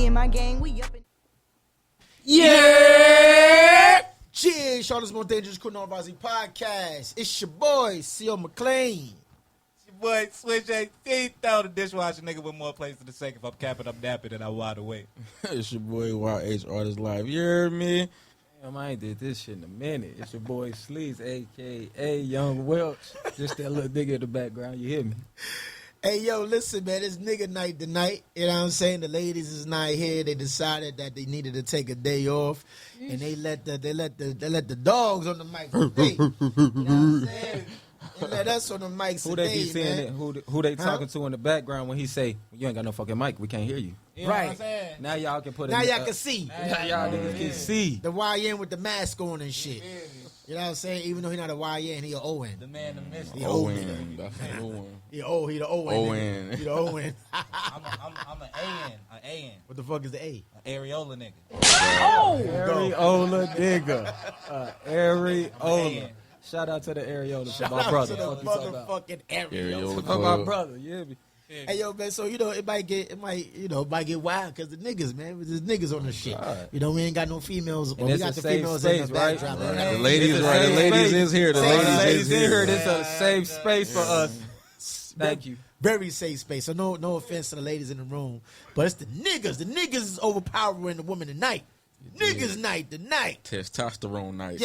Me and my gang, we up in. Yeah! Cheers, Charlotte's Most Dangerous Criminal Podcast. It's your boy, C.O. McLean. It's your boy, Switch 18. Throw the dishwasher nigga with more plates to the sake. If I'm capping, I'm napping, and I'm wide awake. It's your boy, YH Artist Live. You heard me? Damn, I ain't did this shit in a minute. It's your boy, Sleaze, a.k.a. Young Welch. Just that little nigga in the background. You hear me? Hey, yo, listen, man, it's nigga night tonight. You know what I'm saying? The ladies is not here. They decided that they needed to take a day off, and they let the dogs on the mic today. You know what I'm saying? They let us on the mic today, Who they be saying man. it? Who they talking to in the background when he say, you ain't got no fucking mic, we can't hear you. You know what I'm Right. saying? Now y'all can put it Now y'all can see. Now y'all niggas can see. The YN with the mask on and shit. You know what I'm saying? Even though he not a YN, he a ON. The man, the mission. He old nigga. Owen. That's the one. He the ON. ON. He the ON. I'm an AN. What the fuck is the A? An areola nigga. Areola nigga. Areola. Man. Shout out to the areola for Shout my out brother. to the Fuck you talking about. motherfucking area. Areola For my Club. brother, you hear me? Hey yo, man. So it might get wild because the niggas, man. There's niggas on the shit. Right. We ain't got no females. Well, we it's got a the safe females space, in the right? backdrop. The Right. ladies, It's a right? The safe ladies space. is here. The Safe ladies Ladies is in here, here. this is a safe space for us. Thank you. Very safe space. So no offense to the ladies in the room, but it's the niggas. The niggas is overpowering the women tonight. Niggas night tonight. Testosterone night.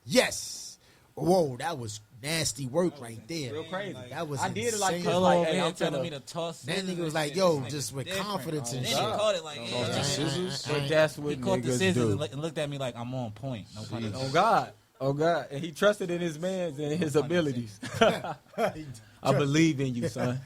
Yes. Whoa, that was nasty work right there. Real crazy. That was I did it like insane. this, Hello, like, over hey, here I'm telling finna- me to toss. That scissors nigga was and like, shit. yo, This just nigga with different. confidence and Then shit. he caught it like, Toss the scissors. But that's what he caught the niggas scissors do. and looked at me like I'm on point. No pun intended. Oh God. Oh God. And he trusted in his man's and his abilities. I believe in you, son.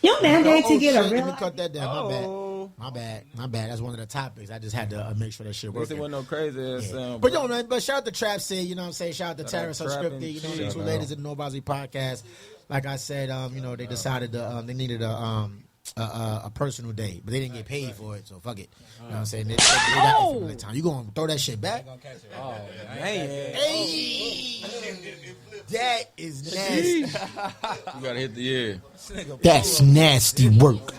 Your mandate to get a Let me real. cut that down. Oh. My bad. That's one of the topics. I just had to make sure that shit At least working. it wasn't no crazy ass sound. But yo, man, shout out to Trap City, you know what I'm saying? Shout out to Shout out Terrace Trap Unscripted, and you know, the Chill. two ladies in the Novazi podcast. Like I said, they decided they needed a personal day, but they didn't get paid for it, so fuck it. You know what I'm saying? They got infinite time. You gonna throw that shit back? Oh man. Hey, that is nasty. You gotta hit the air. That's nasty work.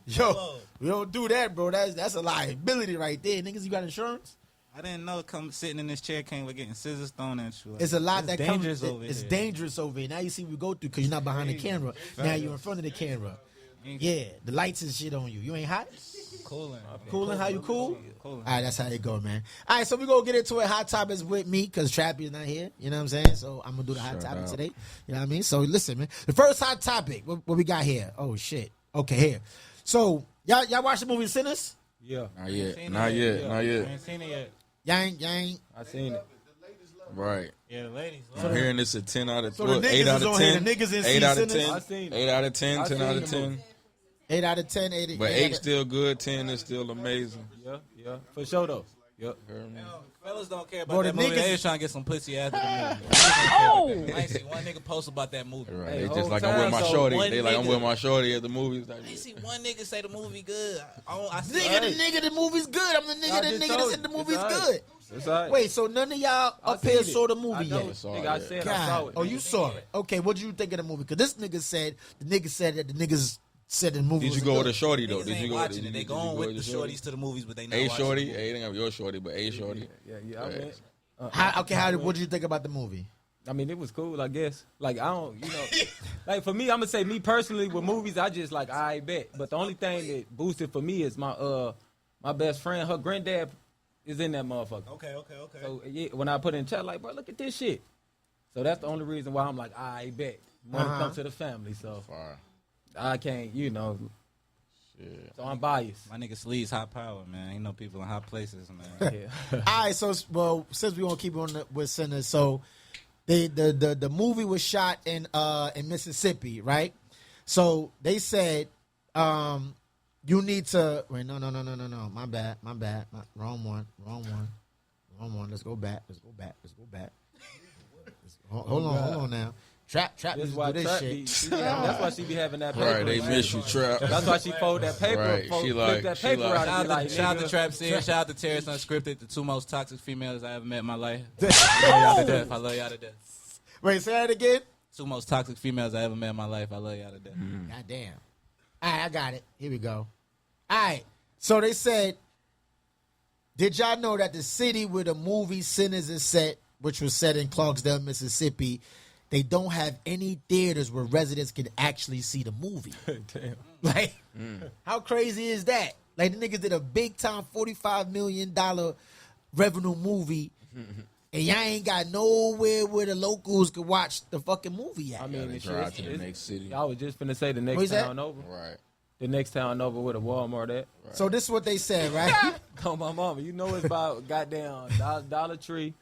Yo, we don't do that, bro. That's a liability right there. Niggas, you got insurance? I didn't know sitting in this chair came with getting scissors thrown at you. It's a lot It's that dangerous comes. over It's here. dangerous over here. Now you see we go through because you're not behind the camera. Now you're in front of the camera. Yeah, the lights and shit on you. You ain't hot? Cooling. Cooling? How you cool? Cooling. All right, that's how it go, man. All right, so we gonna get into it. Hot topics with me because Trappy is not here. You know what I'm saying? So I'm gonna do the hot Shut topic up. today. You know what I mean? So listen, man. The first hot topic. What we got here? Oh shit. Okay, here. So y'all watch the movie Sinners? Yeah. Not yet. Seen Not it yet. Not I yet. ain't seen it yet. Y'all ain't. I seen it. Right. Yeah, the ladies. I'm hearing this at 10 out of So the 12. niggas 8 out is of on here. 10. The niggas in 8 out of Sinners? 10. I seen it. 8 out of 10. I 10 seen out the of 10. movie. 8 out of 10. 8. But 8 still good. 10 is still amazing. Yeah. For sure though. Yep. Heard me? Fellas don't care about Bro, that the movie. niggas- They just trying to get some pussy after the movie. I ain't see one nigga post about that movie. Right. Hey, They just whole like, I'm with my time, so shorty. one They like, I'm nigga- with my shorty at the movies. Like, I ain't see one nigga say the movie good. I see Nigga, the movie's good. I'm the I nigga just that told said the you. movie's It's all right. good. It's all right. Wait, so none of y'all I up here seen it. saw the movie I know. yet? Saw Nigga, I it. said I saw God. it. Oh, you saw it. Okay, what did you think of the movie? Because this nigga said that the niggas said the movie Did was you go good. with a shorty, though? Niggas Did you ain't go watching with it. They did you going go with the shorty? shorties to the movies, but they not A watching shorty? the movie. They didn't have your shorty, but A shorty. Yeah. I Yeah. went. What did you think about the movie? I mean, it was cool, I guess. Like, I don't, like, for me, I'm going to say, me personally, with movies, I just, like, I bet. But the only thing that boosted for me is my best friend, her granddad is in that motherfucker. Okay. So, yeah, when I put in chat, like, bro, look at this shit. So, that's the only reason why I'm like, I bet. When it comes to the family, so Fire. I can't, Shit. so I'm biased. My nigga Sleaze hot power, man. You know people in hot places, man. Yeah. All right, so since we gonna keep on with Sinners, so the movie was shot in Mississippi, right? So they said you need to wait. No. My bad. Wrong one. Let's go back. Hold on now. Trap That's used to why do this Trap shit. that's why she be having that paper. Right, they miss you, Trap. That's why she fold that paper. Right, she flip like- that she paper like- out and be like, Shout out to nigga. Trap City. Shout out to Terrace Unscripted, the two most toxic females I ever met in my life. I love y'all to death. Wait, say that again. Two most toxic females I ever met in my life. I love y'all to death. God damn. All right, I got it. Here we go. All right. So they said, did y'all know that the city where the movie Sinners is set, which was set in Clarksdale, Mississippi, they don't have any theaters where residents can actually see the movie. Damn. Like, how crazy is that? Like, the niggas did a big time $45 million revenue movie, and y'all ain't got nowhere where the locals could watch the fucking movie at. I mean, They drive to the next city. I was just finna say the Where's next that? town over. Right. The next town over with a Walmart at. So this is what they said, right? Call my mama. You know it's about goddamn Dollar Tree,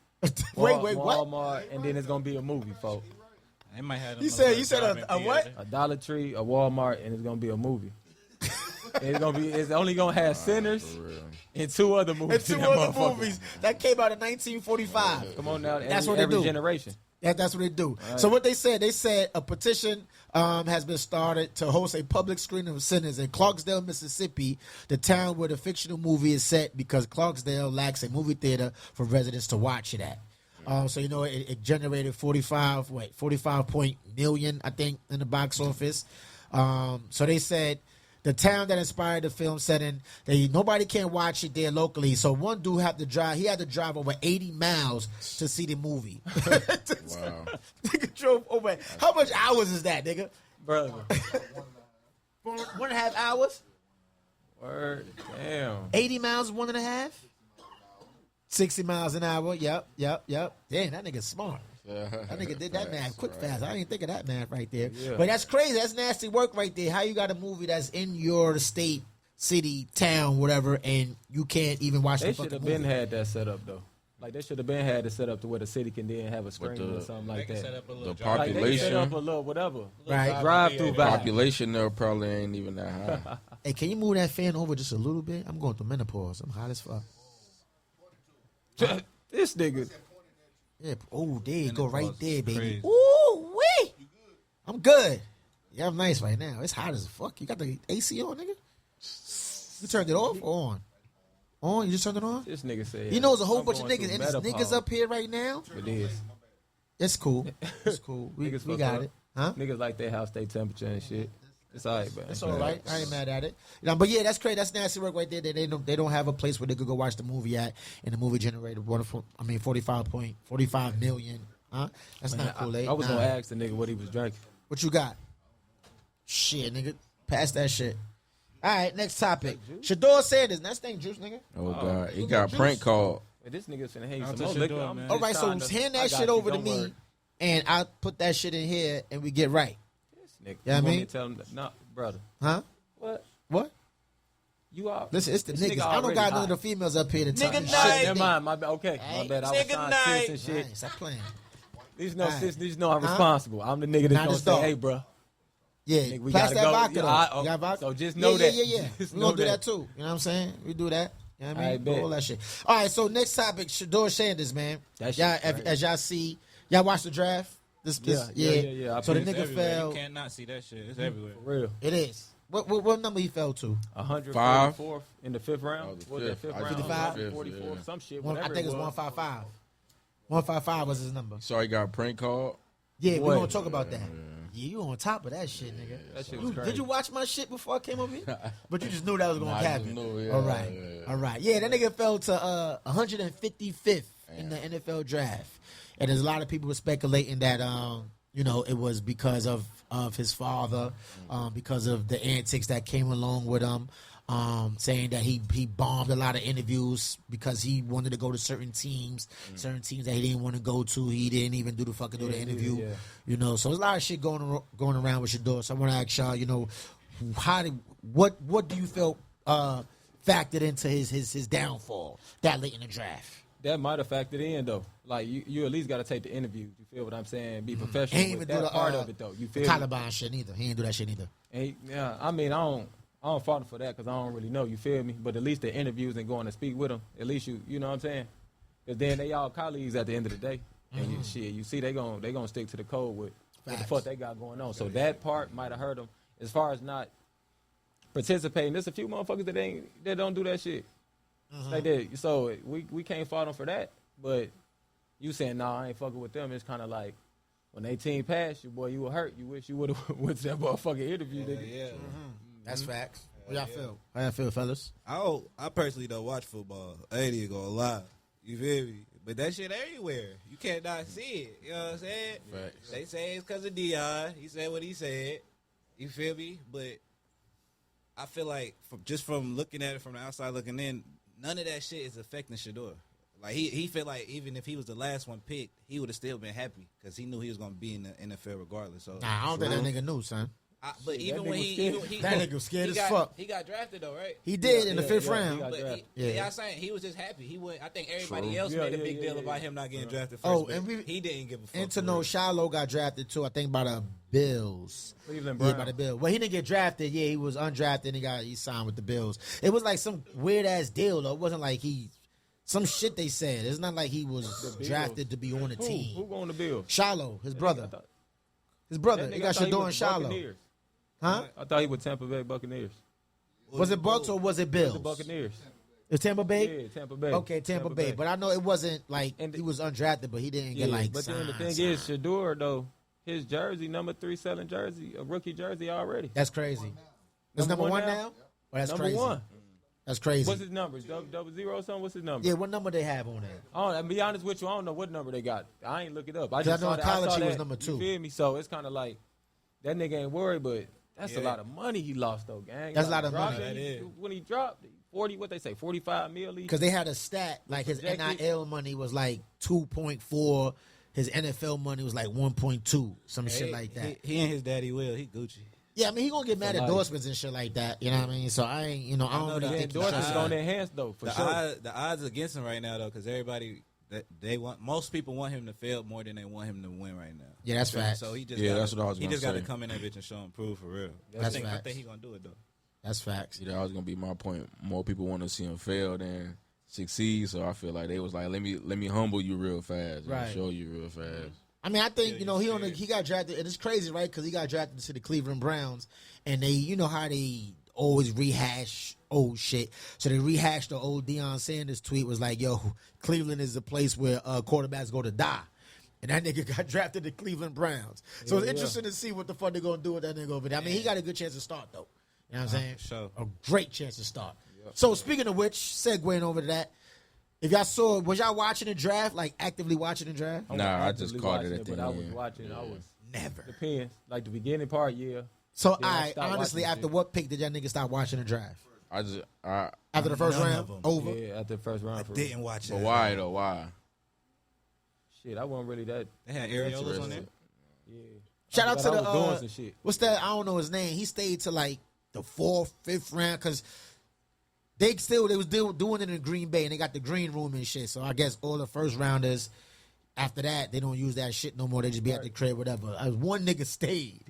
Wait, what? Walmart, and then it's gonna be a movie, folks. They might have them You little said drive-in a what? theater. A Dollar Tree, a Walmart, and it's gonna be a movie. It's only gonna have Sinners For real. and two other And movies. two in that other motherfucker. movies that came out in 1945. Come on now, That's every, what they every do. generation. That's what they do. So what they said a petition has been started to host a public screening of Sinners in Clarksdale, Mississippi, the town where the fictional movie is set, because Clarksdale lacks a movie theater for residents to watch it at. So it generated 45 million, I think, in the box office. So they said the town that inspired the film setting, nobody can watch it there locally. So one dude had to drive over 80 miles to see the movie. Wow. Nigga drove over. How much hours is that, nigga? Brother. 1.5 hours? Word. Damn. 80 miles, 1.5? 60 miles an hour. Yep. Damn, that nigga smart. That nigga did that math quick, fast. I didn't think of that math right there. Yeah. But that's crazy. That's nasty work right there. How you got a movie that's in your state, city, town, whatever, and you can't even watch They the should fucking have movie? been had that set up though. Like they should have been had it set up to where the city can then have a screen or something They like can set that. up a little The drive-in Like they set theater. up a little whatever. Right. Drive-through vibe. Population there probably ain't even that high. Hey, can you move that fan over just a little bit? I'm going through menopause. I'm hot as fuck. This nigga. Yeah. Oh, there you go, right Menopause there, is baby. crazy. Ooh, wee. I'm good. Yeah, I'm nice right now. It's hot as fuck. You got the AC on, nigga? You turned it off or on? On? You just turned it on? This nigga said. You know, there's a whole I'm bunch of going niggas, through and there's menopause. niggas up here right now. It is. It's cool. It's cool. We Niggas got fuck up. it. Huh? Niggas like their house, their temperature and shit. It's alright, man. It's all right. I ain't mad at it. But yeah, that's crazy. That's nasty work right there. They don't have a place where they could go watch the movie at, and the movie generated 45 million. Huh? That's not cool. I was gonna ask the nigga what he was drinking. What you got? Shit, nigga. Pass that shit. All right, next topic. Shador Sanders. That's thing juice, nigga. Oh God, he got prank called. Hey, this nigga finna hand you I'll some more touch your liquor. door, I'm man. just All right, so trying to- hand I that got shit you, over to don't me, worry. and I'll put that shit in here, and we get right. This nigga. Yeah, I You want me mean- to tell him that? No, brother. Huh? What? What? You are. Listen, it's the this niggas. nigga I don't already got none hot. of the females up here to talk Nigga this night. shit. Never mind. My bad. Okay, my bad. I was Nigga trying night. to sis and shit. Right, stop playing. These know, Alright. sis, these know I'm Huh? responsible. I'm the nigga that's Nah, gonna this say, dog. "Hey, bro, Yeah, Nigga, we pass gotta that go. vodka Yeah, though. I- You got vodka? so just know yeah, that. Yeah, yeah. Just We're gonna know do that that. too. You know what I'm saying? We do that. You know what I mean? I bet. All that shit. All right, so next topic, Shador Sanders, man. That shit Y'all, crazy. as y'all see, y'all watch the draft? Yeah. I So the peeped nigga It's everywhere. fell. You cannot see that shit. It's everywhere. For real. It is. What number he fell to? 144th in the fifth round. Oh, the What was that fifth. fifth I round? think 55? 144, yeah. some shit. I Whatever think it was 155. 155 was his number. So he got prank called. Yeah, we're Boy. gonna talk about that. Yeah, you on top of that shit, nigga. That shit was Did crazy. you watch my shit before I came over here? But you just knew that was gonna Nah, I just happen. knew, yeah, All right, yeah. all right. Yeah, that nigga fell to 155th in the NFL draft, and there's a lot of people were speculating that it was because of his father, because of the antics that came along with him. Saying that he bombed a lot of interviews because he wanted to go to certain teams that he didn't want to go to. He didn't even do the interview. Yeah. So there's a lot of shit going around with Shador. So I want to ask y'all, what do you feel factored into his downfall that late in the draft? That might have factored in though. Like you at least got to take the interview. You feel what I'm saying? Be professional. He ain't with even do that the part of it though. You the feel me? Taliban shit neither. He ain't do that shit neither. And yeah, I mean, I don't fault him for that because I don't really know. You feel me? But at least the interviews and going to speak with him, at least you know what I'm saying? Because then they all colleagues at the end of the day. And you see they gonna stick to the code with what the Facts. fuck they got going on. So that part might have hurt him. As far as not participating, there's a few motherfuckers that don't do that shit. They did. So we can't fault them for that. But you saying, nah, I ain't fucking with them. It's kind of like when they team passed you, boy, you were hurt. You wish you would have went to that motherfucking interview, nigga. Yeah. That's facts. What y'all feel? How y'all feel, fellas? I personally don't watch football. I ain't even gonna lie. You feel me? But that shit everywhere. You can't not see it. You know what I'm saying? Facts. They say it's because of Dion. He said what he said. You feel me? But I feel like from looking at it from the outside looking in, none of that shit is affecting Shador. Like he feel like even if he was the last one picked, he would have still been happy because he knew he was gonna be in the NFL regardless. So Nah, I don't think that nigga knew, son. but even that when nigga he That nigga was scared as got, fuck. he got drafted though, right? He did in the fifth he round. got But drafted. I'm saying he was just happy. He went. I think everybody else Yeah, made a yeah, big yeah, deal yeah. about him not getting drafted first. Oh, but and he didn't give a fuck. And to for know real. Shiloh got drafted too, I think by the Bills. Cleveland Yeah, Browns. by the Bills. Well, he didn't get drafted. Yeah, he was undrafted and he signed with the Bills. It was like some weird ass deal though. It wasn't like some shit they said. It's not like he was Bills. drafted to be on the Who team. on the Bills? Shiloh, his brother. His That brother. nigga, He I got thought Shador was and Shiloh. Buccaneers. Huh? I thought he was Tampa Bay Buccaneers. Was it Bucks or was it Bills? The Buccaneers. It's Tampa Bay? Yeah, Tampa Bay. Okay, Tampa Bay. But I know it wasn't like And he was undrafted, but he didn't Yeah, get like but then the signed. thing is, Shador though, his jersey number 3 selling jersey, a rookie jersey already. That's crazy. It's number one now? Oh, that's number crazy. one. That's crazy. What's his number? Double zero or something? What's his number? Yeah, what number they have on there? I don't, to be honest with you, I don't know what number they got. I ain't look it up. I 'Cause I just know saw in that. college I saw he was that, number 2. You feel me? So it's kind of like that nigga ain't worried, but that's a lot of money he lost though, gang. That's a Like, lot of dropped money. it, That is. When he dropped 40, what they say, 45 mil. Because they had a stat, like his Projected. NIL money was like 2.4. His NFL money was like 1.2. Some shit like that. He and his daddy will. He Gucci. Yeah, I mean, he gonna get mad For life. endorsements and shit like that. You know what I mean? So I ain't, I don't know really that. think he Endorsements should. gonna enhance though, for sure. The odds against him right now though, because everybody most people want him to fail more than they want him to win right now. Yeah, that's You feel me? facts. So he just Yeah, gotta, that's what I was he gonna just got to say. come in that bitch and show and prove for real. That's I facts. think he gonna do it though. That's facts. That was gonna be my point. More people want to see him fail than succeed. So I feel like they was like, let me humble you real fast, and Right. show you real fast. I mean, I think he got drafted, and it's crazy, right? Because he got drafted to the Cleveland Browns, and they, how they always rehash old shit. So they rehashed the old Deion Sanders tweet. Was like, "Yo, Cleveland is the place where quarterbacks go to die," and that nigga got drafted to Cleveland Browns. So it's interesting to see what the fuck they're gonna do with that nigga over there. I mean, he got a good chance to start though. You know what I'm saying? Sure. A great chance to start. So speaking of which, segueing over to that. If y'all was y'all watching the draft, like actively watching the draft? Nah, I actively just caught it watching at the but I was end. watching. I was Never. depends. Like the beginning part, yeah. So Yeah, I I stopped honestly, watching after shit. what pick did y'all niggas stop watching the draft? After the first None round, of 'em. over. Yeah, after the first round. For Didn't watch it. But why though? Why? Shit, I wasn't really that. They had areolas on there. Yeah. Shout out to I the was doing some shit. what's that? I don't know his name. He stayed to like the 4th, 5th round because they was still doing it in Green Bay and they got the green room and shit. So I guess all the first rounders after that they don't use that shit no more. They just be at the crib, whatever. One nigga stayed.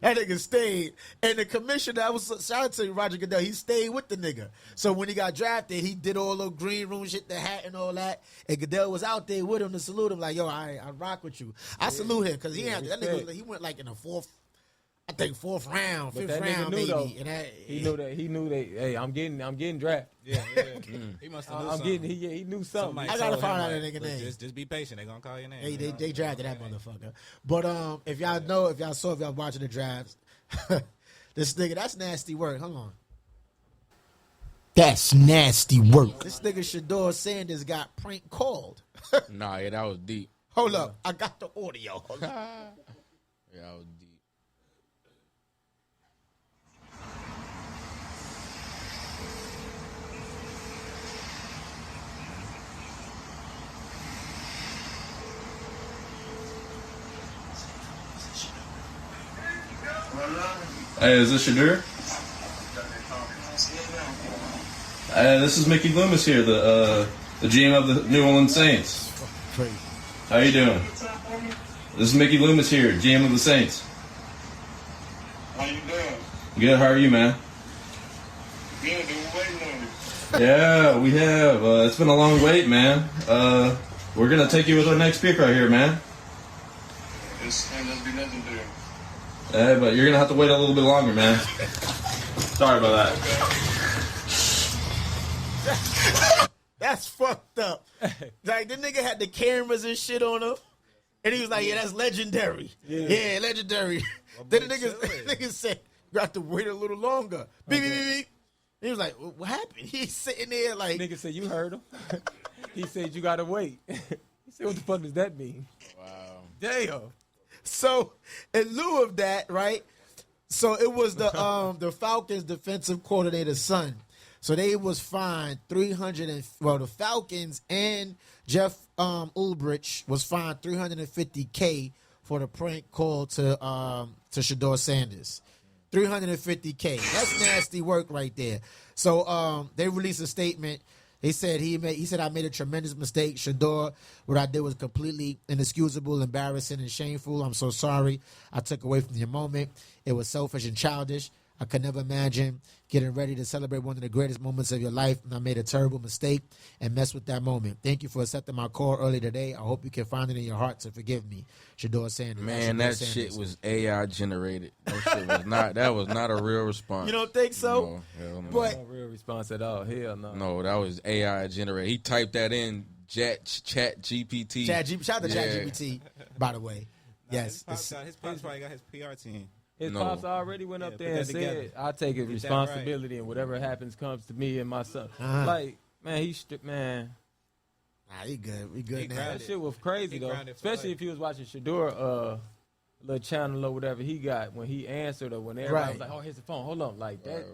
That nigga stayed, and the commissioner, shout out to Roger Goodell, he stayed with the nigga. So when he got drafted, he did all the green room shit, the hat and all that, and Goodell was out there with him to salute him, like, yo, I rock with you. I salute him, because that nigga, he went like in the 4th round, But 5th that nigga round, knew maybe. though. And that, He knew that. Hey, I'm getting drafted. Yeah. He must have knew I'm something. getting. He knew something. Somebody I gotta told find him, out like, that nigga look, name. Just be patient. They gonna call your name. they drafted that motherfucker. But if y'all watching the drafts, this nigga, that's nasty work. Hold on. That's nasty work. This nigga Shador Sanders got prank called. Nah, yeah, that was deep. Hold up. I got the audio. Hold up. Yeah, that was deep. Hey, is this Shadur? This is Mickey Loomis here, the GM of the New Orleans Saints. Crazy. How you doing? This is Mickey Loomis here, GM of the Saints. How you doing? Good, how are you, man? Good, been waiting on you. Yeah, we have. It's been a long wait, man. We're going to take you with our next pick right here, man. This ain't gonna be nothing to do. But you're going to have to wait a little bit longer, man. Sorry about that. That's fucked up. Like, the nigga had the cameras and shit on him. And he was like, yeah, that's legendary. Yeah, legendary. Then the nigga said, Got to wait a little longer. Beep, beep, beep, beep. He was like, what happened? He's sitting there like. Nigga said, you heard him. He said, you gotta wait. He said, what the fuck does that mean? Wow. Damn. So, in lieu of that, right? So, it was the Falcons defensive coordinator's son. So, they was fined the Falcons and Jeff Ulbrich was fined $350K for the prank call to Shador Sanders. $350K. That's nasty work right there. So they released a statement. They said he said I made a tremendous mistake. Shador, what I did was completely inexcusable, embarrassing, and shameful. I'm so sorry. I took away from your moment. It was selfish and childish. I could never imagine getting ready to celebrate one of the greatest moments of your life, and I made a terrible mistake and messed with that moment. Thank you for accepting my call early today. I hope you can find it in your heart to forgive me. Shador Sanders. Man, that shit was AI generated. That shit was not. That was not a real response. You don't think so? No, hell no. But No real response at all. Hell no. No, that was AI generated. He typed that in chat GPT. Shout out to ChatGPT, by the way. Yes. His pops probably got his PR team. His No. pops already went up Yeah, there put and that together. said, I take that responsibility and whatever happens comes to me and my son. Uh-huh. Like, man, man, Nah, he good. We good He now. grounded. that shit was crazy He though. grounded for Especially life. if you was watching Shador little channel or whatever he got when he answered or when everybody was Right. like, oh, here's the phone. Hold on. Like that.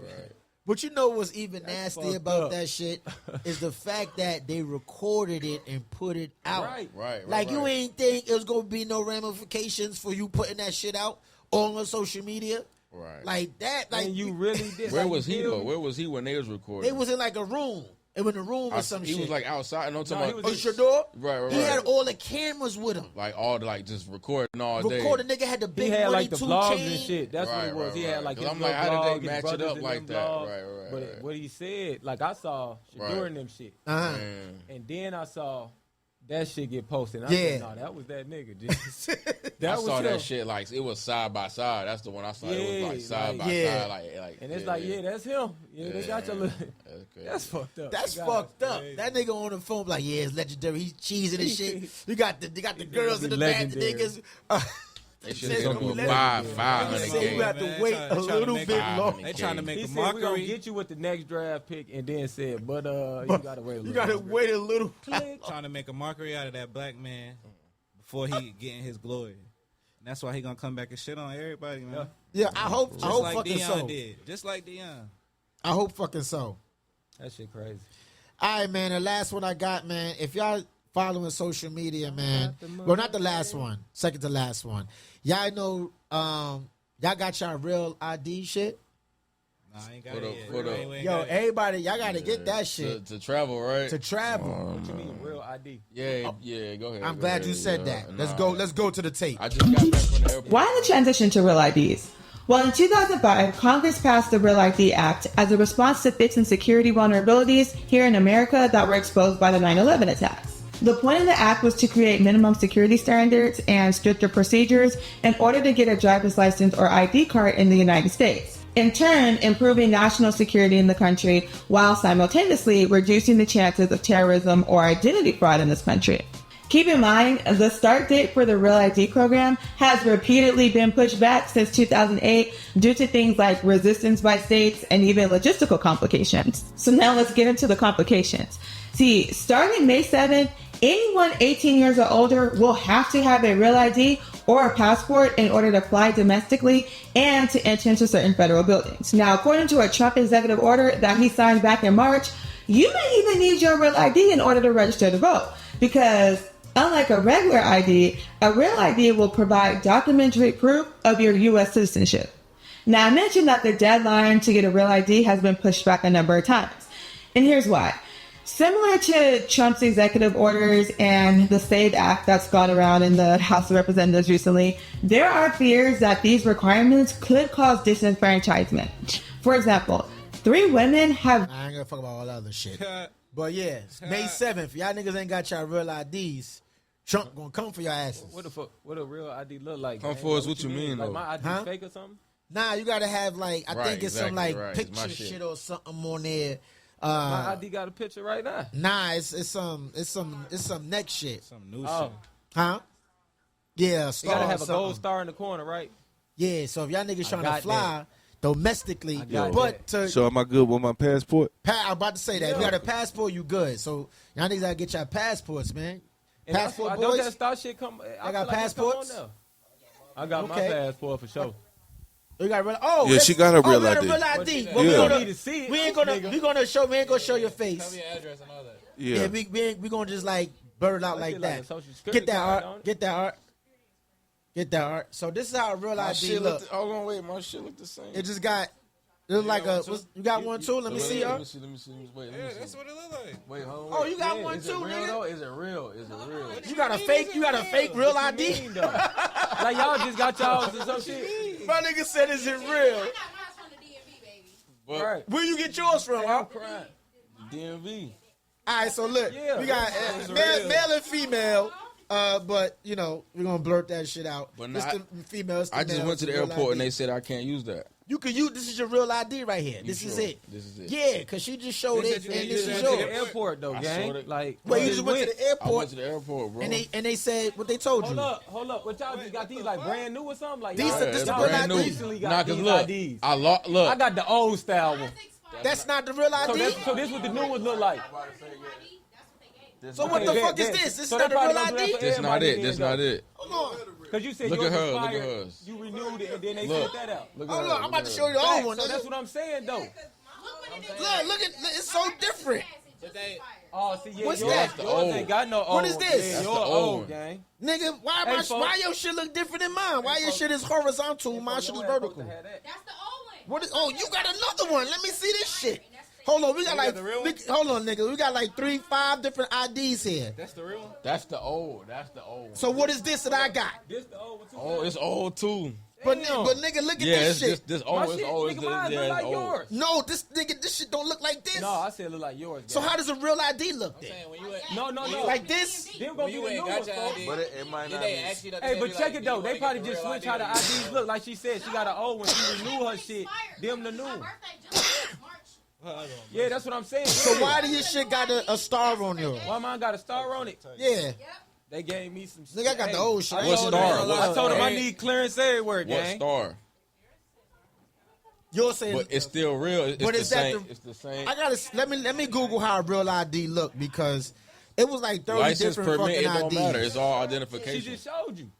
But you know what's even nasty fucked about up. that shit is the fact that they recorded it and put it out. Right. Like you ain't think it was gonna be no ramifications for you putting that shit out all on social media. Right. Like that. Like And you really did. Where like, was you he feel though? me? Where was he when they was recording? they was in like a room. It was in a room or some he shit. was like outside. No, I'm talking No, he about was Shador? right. He had all the cameras with him. like all the, like just recording all day. Recording nigga had the He big had money like the 2 vlogs chain. and shit. That's what it was. Right, He right. had like 'Cause his I'm little like, how did blog, they his match it brothers up and like them that? blogs. Right. But what he said, like I saw Shador Right. and them shit, Uh-huh. Man. and then I saw that shit get posted. And I Yeah. said, no, that was that nigga. Dude. I that was saw him. that shit like it was side by side. That's the one I saw. It was like Yeah, side like- by Yeah. side, like. And it's like, yeah, that's him. Yeah, they got your little. crazy. That's fucked up. That's God, fucked up. crazy. That nigga on the phone like, yeah, it's legendary. He's cheesing and shit. You got the girls in the back. The Legendary. niggas. They should Said have we gonna let go it- 500 They say you have games. to wait a little bit long. They trying to make He a said, we're going to mockery. get you with the next draft pick, and then said, but you got to wait a little You gotta longer. wait a little. Trying to make a mockery out of that black man before he get in his glory. And that's why he gonna come back and shit on everybody, man. Yeah, I hope Just like fucking Deion so. did. Just like Deion. I hope fucking so. That shit crazy. All right, man. The last one I got, man. If y'all following social media, man. Well, not the last one. Second to last one. Y'all know, y'all got y'all real ID shit. Nah, I ain't got For the- it yet. for the- We ain't Yo, got it. everybody, y'all gotta get that shit To travel, right? to travel. What you mean, real ID? Yeah, go ahead. I'm go glad ahead, you said yeah. that. Let's Nah, go. Let's go to the tape. I just got back from the airport. Why the transition to Real IDs? Well, in 2005, Congress passed the Real ID Act as a response to fixing security vulnerabilities here in America that were exposed by the 9/11 attacks. The point of the act was to create minimum security standards and stricter procedures in order to get a driver's license or ID card in the United States. In turn, improving national security in the country while simultaneously reducing the chances of terrorism or identity fraud in this country. Keep in mind, the start date for the Real ID program has repeatedly been pushed back since 2008 due to things like resistance by states and even logistical complications. So now let's get into the complications. See, starting May 7th, anyone 18 years or older will have to have a Real ID or a passport in order to fly domestically and to enter into certain federal buildings. Now, according to a Trump executive order that he signed back in March, you may even need your Real ID in order to register to vote, because unlike a regular ID, a Real ID will provide documentary proof of your U.S. citizenship. Now, I mentioned that the deadline to get a Real ID has been pushed back a number of times, and here's why. Similar to Trump's executive orders and the SAVE Act that's gone around in the House of Representatives recently, there are fears that these requirements could cause disenfranchisement. For example, 3 women have I ain't gonna fuck about all that other shit. But yeah, May 7th, y'all niggas ain't got y'all real IDs. Trump gonna come for your asses. What the fuck? What a real ID look like? Come man? for us, Like, what you mean, Like though? my ID Huh? fake or something? Nah, you gotta have like I Right, think it's some exactly, like right. It's my picture shit. shit or something on there. My ID got a picture right now. Nah, it's some next shit. Some new Oh, shit. Huh? Yeah, you star gotta or have a gold something. star in the corner, right? Yeah, so if y'all niggas trying to got fly, domestically. got But that. to So am I good with my passport? I'm about to say that if you got a passport, you good. So y'all niggas gotta get your passports, man. And Passport I don't boys. that star shit come. I got feel like it come on passports? now. I got my Okay. passport for sure. You got real. Oh, Yeah, she got her real we got a ID. real ID. But Well, we Yeah. don't gonna- need to see it. we ain't gonna. nigga. We gonna show. We ain't gonna show your face. Your address and all that. Yeah. Yeah, we gonna just like blur it out That like shit like that. a social security Get that card, art. don't it? Get that art. Get that art. So this is how a real My ID shit look. look. Hold on, wait. My shit look the same. It just got. It look like a. You got one too? Let me see, Let art. me see. Let me see. Wait. Yeah, Let me that's see. what it look like. Wait, hold on. Oh, wait. you got Yeah, one is too, it real nigga. though? Is it real? Is it real? You got a fake. You got a fake real What you ID. mean, though? Like y'all just got y'all or some shit. My nigga said, "Is it real?" I got mine from the DMV, baby. But Right. Where you get yours from? I'm Huh? crying. DMV. All right, so look, Yeah, we got it's male and female, but you know we're gonna blurt that shit out. But This nah, the females. I just went to the airport and they said I can't use that. you can use this is your real ID right here. This is sure? it. This is it. Yeah, because she just showed They it said and you this can't is use To that. the yours. airport though, I gang. saw it. Like, Wait, you we just went to the I airport went to the airport, bro. and they said what they told you. Hold up. What y'all just got these like brand new or something? Like These y'all, are- this y'all the brand new. recently got Nah, these 'cause look, IDs. look. I got the old style one. That's not the real So ID. this what the new ones look like. So what Okay, the bet, fuck is bet. this? This So is they not the probably real gonna do that ID. for That's not everybody it. That's then, not though. it. Hold on. Cause you said Look yours at her, look expired, at hers. You renewed it and then they Look. sent that out. Look at Oh her, look, I'm look about at to her. show you the old Facts, one. so nigga. that's what I'm saying though. Look at it's so different. Oh, see, yeah, What's yours, that? yours ain't got no old. What is this? Yeah, That's yours the old old, one. gang. Nigga, why Hey, my folks. why your shit look different than mine? Why your shit is horizontal? My shit is vertical. That's the old one. What is? Oh, you got another one. Let me see this shit. Hold on, we got like hold on, nigga. We got like 5 different IDs here. That's the real one. That's the old. That's the old. So what is this that I got? This the old one too. Oh, it's old too. But Damn. nigga, look at Yeah, this it's shit. this My old. It's shit, old. nigga, mine look like it's old. yours. No, this shit don't look like this. No, I said look like yours. So gang. how does a real ID look then? When you ain't, No. Like this? Them gonna be the new ones, folks. But it might not they be. ask you that. Hey, but check it though. They probably just switch how the IDs look. Like she said, she got an old one. She renewed her shit. Them the new My one. birthday just March. Yeah, that's what I'm saying. So why do your shit got a star on yours? Why mine got a star on it? Yeah. They gave me some. Nigga, I got the old shit. I What told star? them- What I told them I star? need clearance everywhere, What gang. star? Yours saying But it's still real. It's But the is that same. the- It's the same. I gotta let me Google how a real ID look because it was like 30 License different permit. It fucking don't matter. IDs. It's all She identification. just showed you.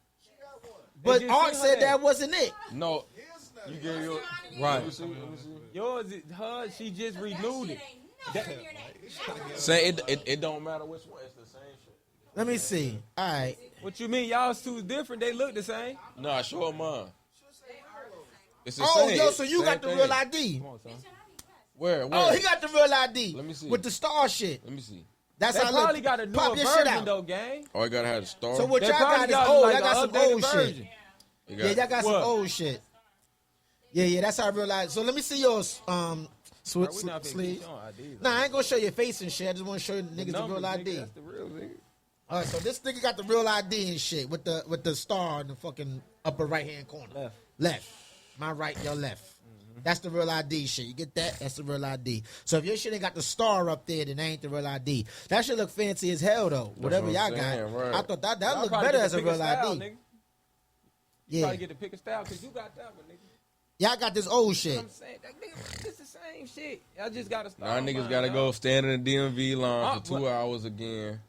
But just Art sent said her that wasn't it. No, you gave your Right. Let me see. Yours, her, she just renewed it. Say it don't matter which one. It's the same shit. Let me see. All right. What you mean? Y'all's two different. They look the same. Nah, show them mine. It's the Oh, same. yo, so you Same got the thing. real ID. Come on, son. Where? Oh, he got the real ID. Let me see. With the star shit. Let me see. That's They how probably look. got a newer Pop your shit version out. though, gang. Oh, I gotta have the star. So what They y'all probably got is got old. like Y'all got an some updated old version. shit. You Yeah, y'all got some What? old shit. Yeah, that's how I realized. So let me see yours. Bro, we not finna Sleeve. keep showing IDs. Nah, I ain't gonna show your face and shit. I just want to show niggas the Numbers, real nigga, ID. That's the real nigga. All right, so this nigga got the real ID and shit with the star in the fucking upper right hand corner. Left. My right, your left. That's the real ID shit. You get that? That's the real ID. So if your shit ain't got the star up there, then that ain't the real ID. That shit look fancy as hell though. Whatever what y'all I'm got. saying, right. I thought that Y'all look probably better get as to a pick real style, ID. nigga. You Yeah. probably get to pick a style because you got that one, nigga. Y'all got this old shit. I'm saying, that nigga, it's the same shit. I just got to start. Now niggas gotta go stand in the DMV line for 2 hours again.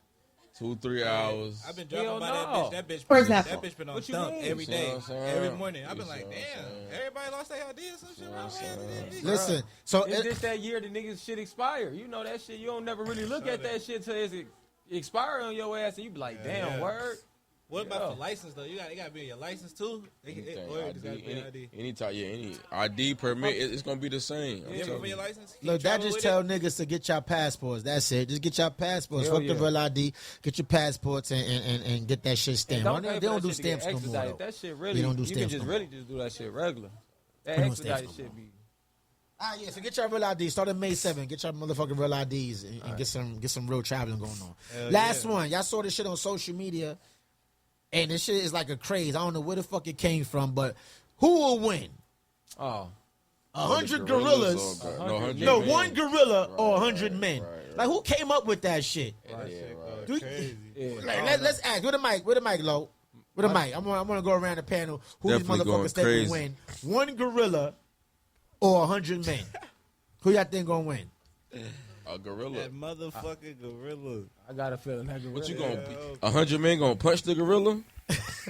2-3 hours. I've been driving Hell by no. that bitch. For example. That bitch been on What you thump mean? every You see day, what I'm saying? every morning. I've been You like, see what I'm damn, saying? everybody lost their ID or some shit. Why we at the DMV? Listen, so It's just that year the niggas shit expire. You know that shit. You don't never really look at that shit till it's expire on your ass, and you be like, damn, yeah. word. What about Yeah. for license though? You gotta be in your license too. Anything, Or it just gotta be ID. any type, yeah, any ID permit, it's gonna be the same. I'm Yeah, telling for your you. license. Keep look, that traveling just with tell it. niggas to get your passports. That's it. Just get your passports. Hell Fuck the yeah. real ID. Get your passports and get that shit stamped. Don't They pay for don't that do shit to get stamps no more. expedited. Though. That shit really, They don't do you can stamps just no really just do that shit regular. That They don't expedited stamps no shit be. Yeah, so get your real IDs. Start on May 7th. Get your motherfucking real IDs and get some real traveling going on. Last one. Y'all saw this shit on social media. And this shit is like a craze. I don't know where the fuck it came from, but who will win? Oh, 100 gorillas? No, 100 No, men. one gorilla or 100 men. right. Like, who came up with that shit? Yeah, right. Do- yeah. Like, let's ask. With the mic, Lo. With the mic. I'm gonna go around the panel. Who Definitely these going motherfuckers think crazy. will win? One gorilla or 100 men? Who y'all think gonna win? A gorilla. That motherfucking gorilla. I got a feeling that gorilla. What you gonna be? 100 men gonna punch the gorilla?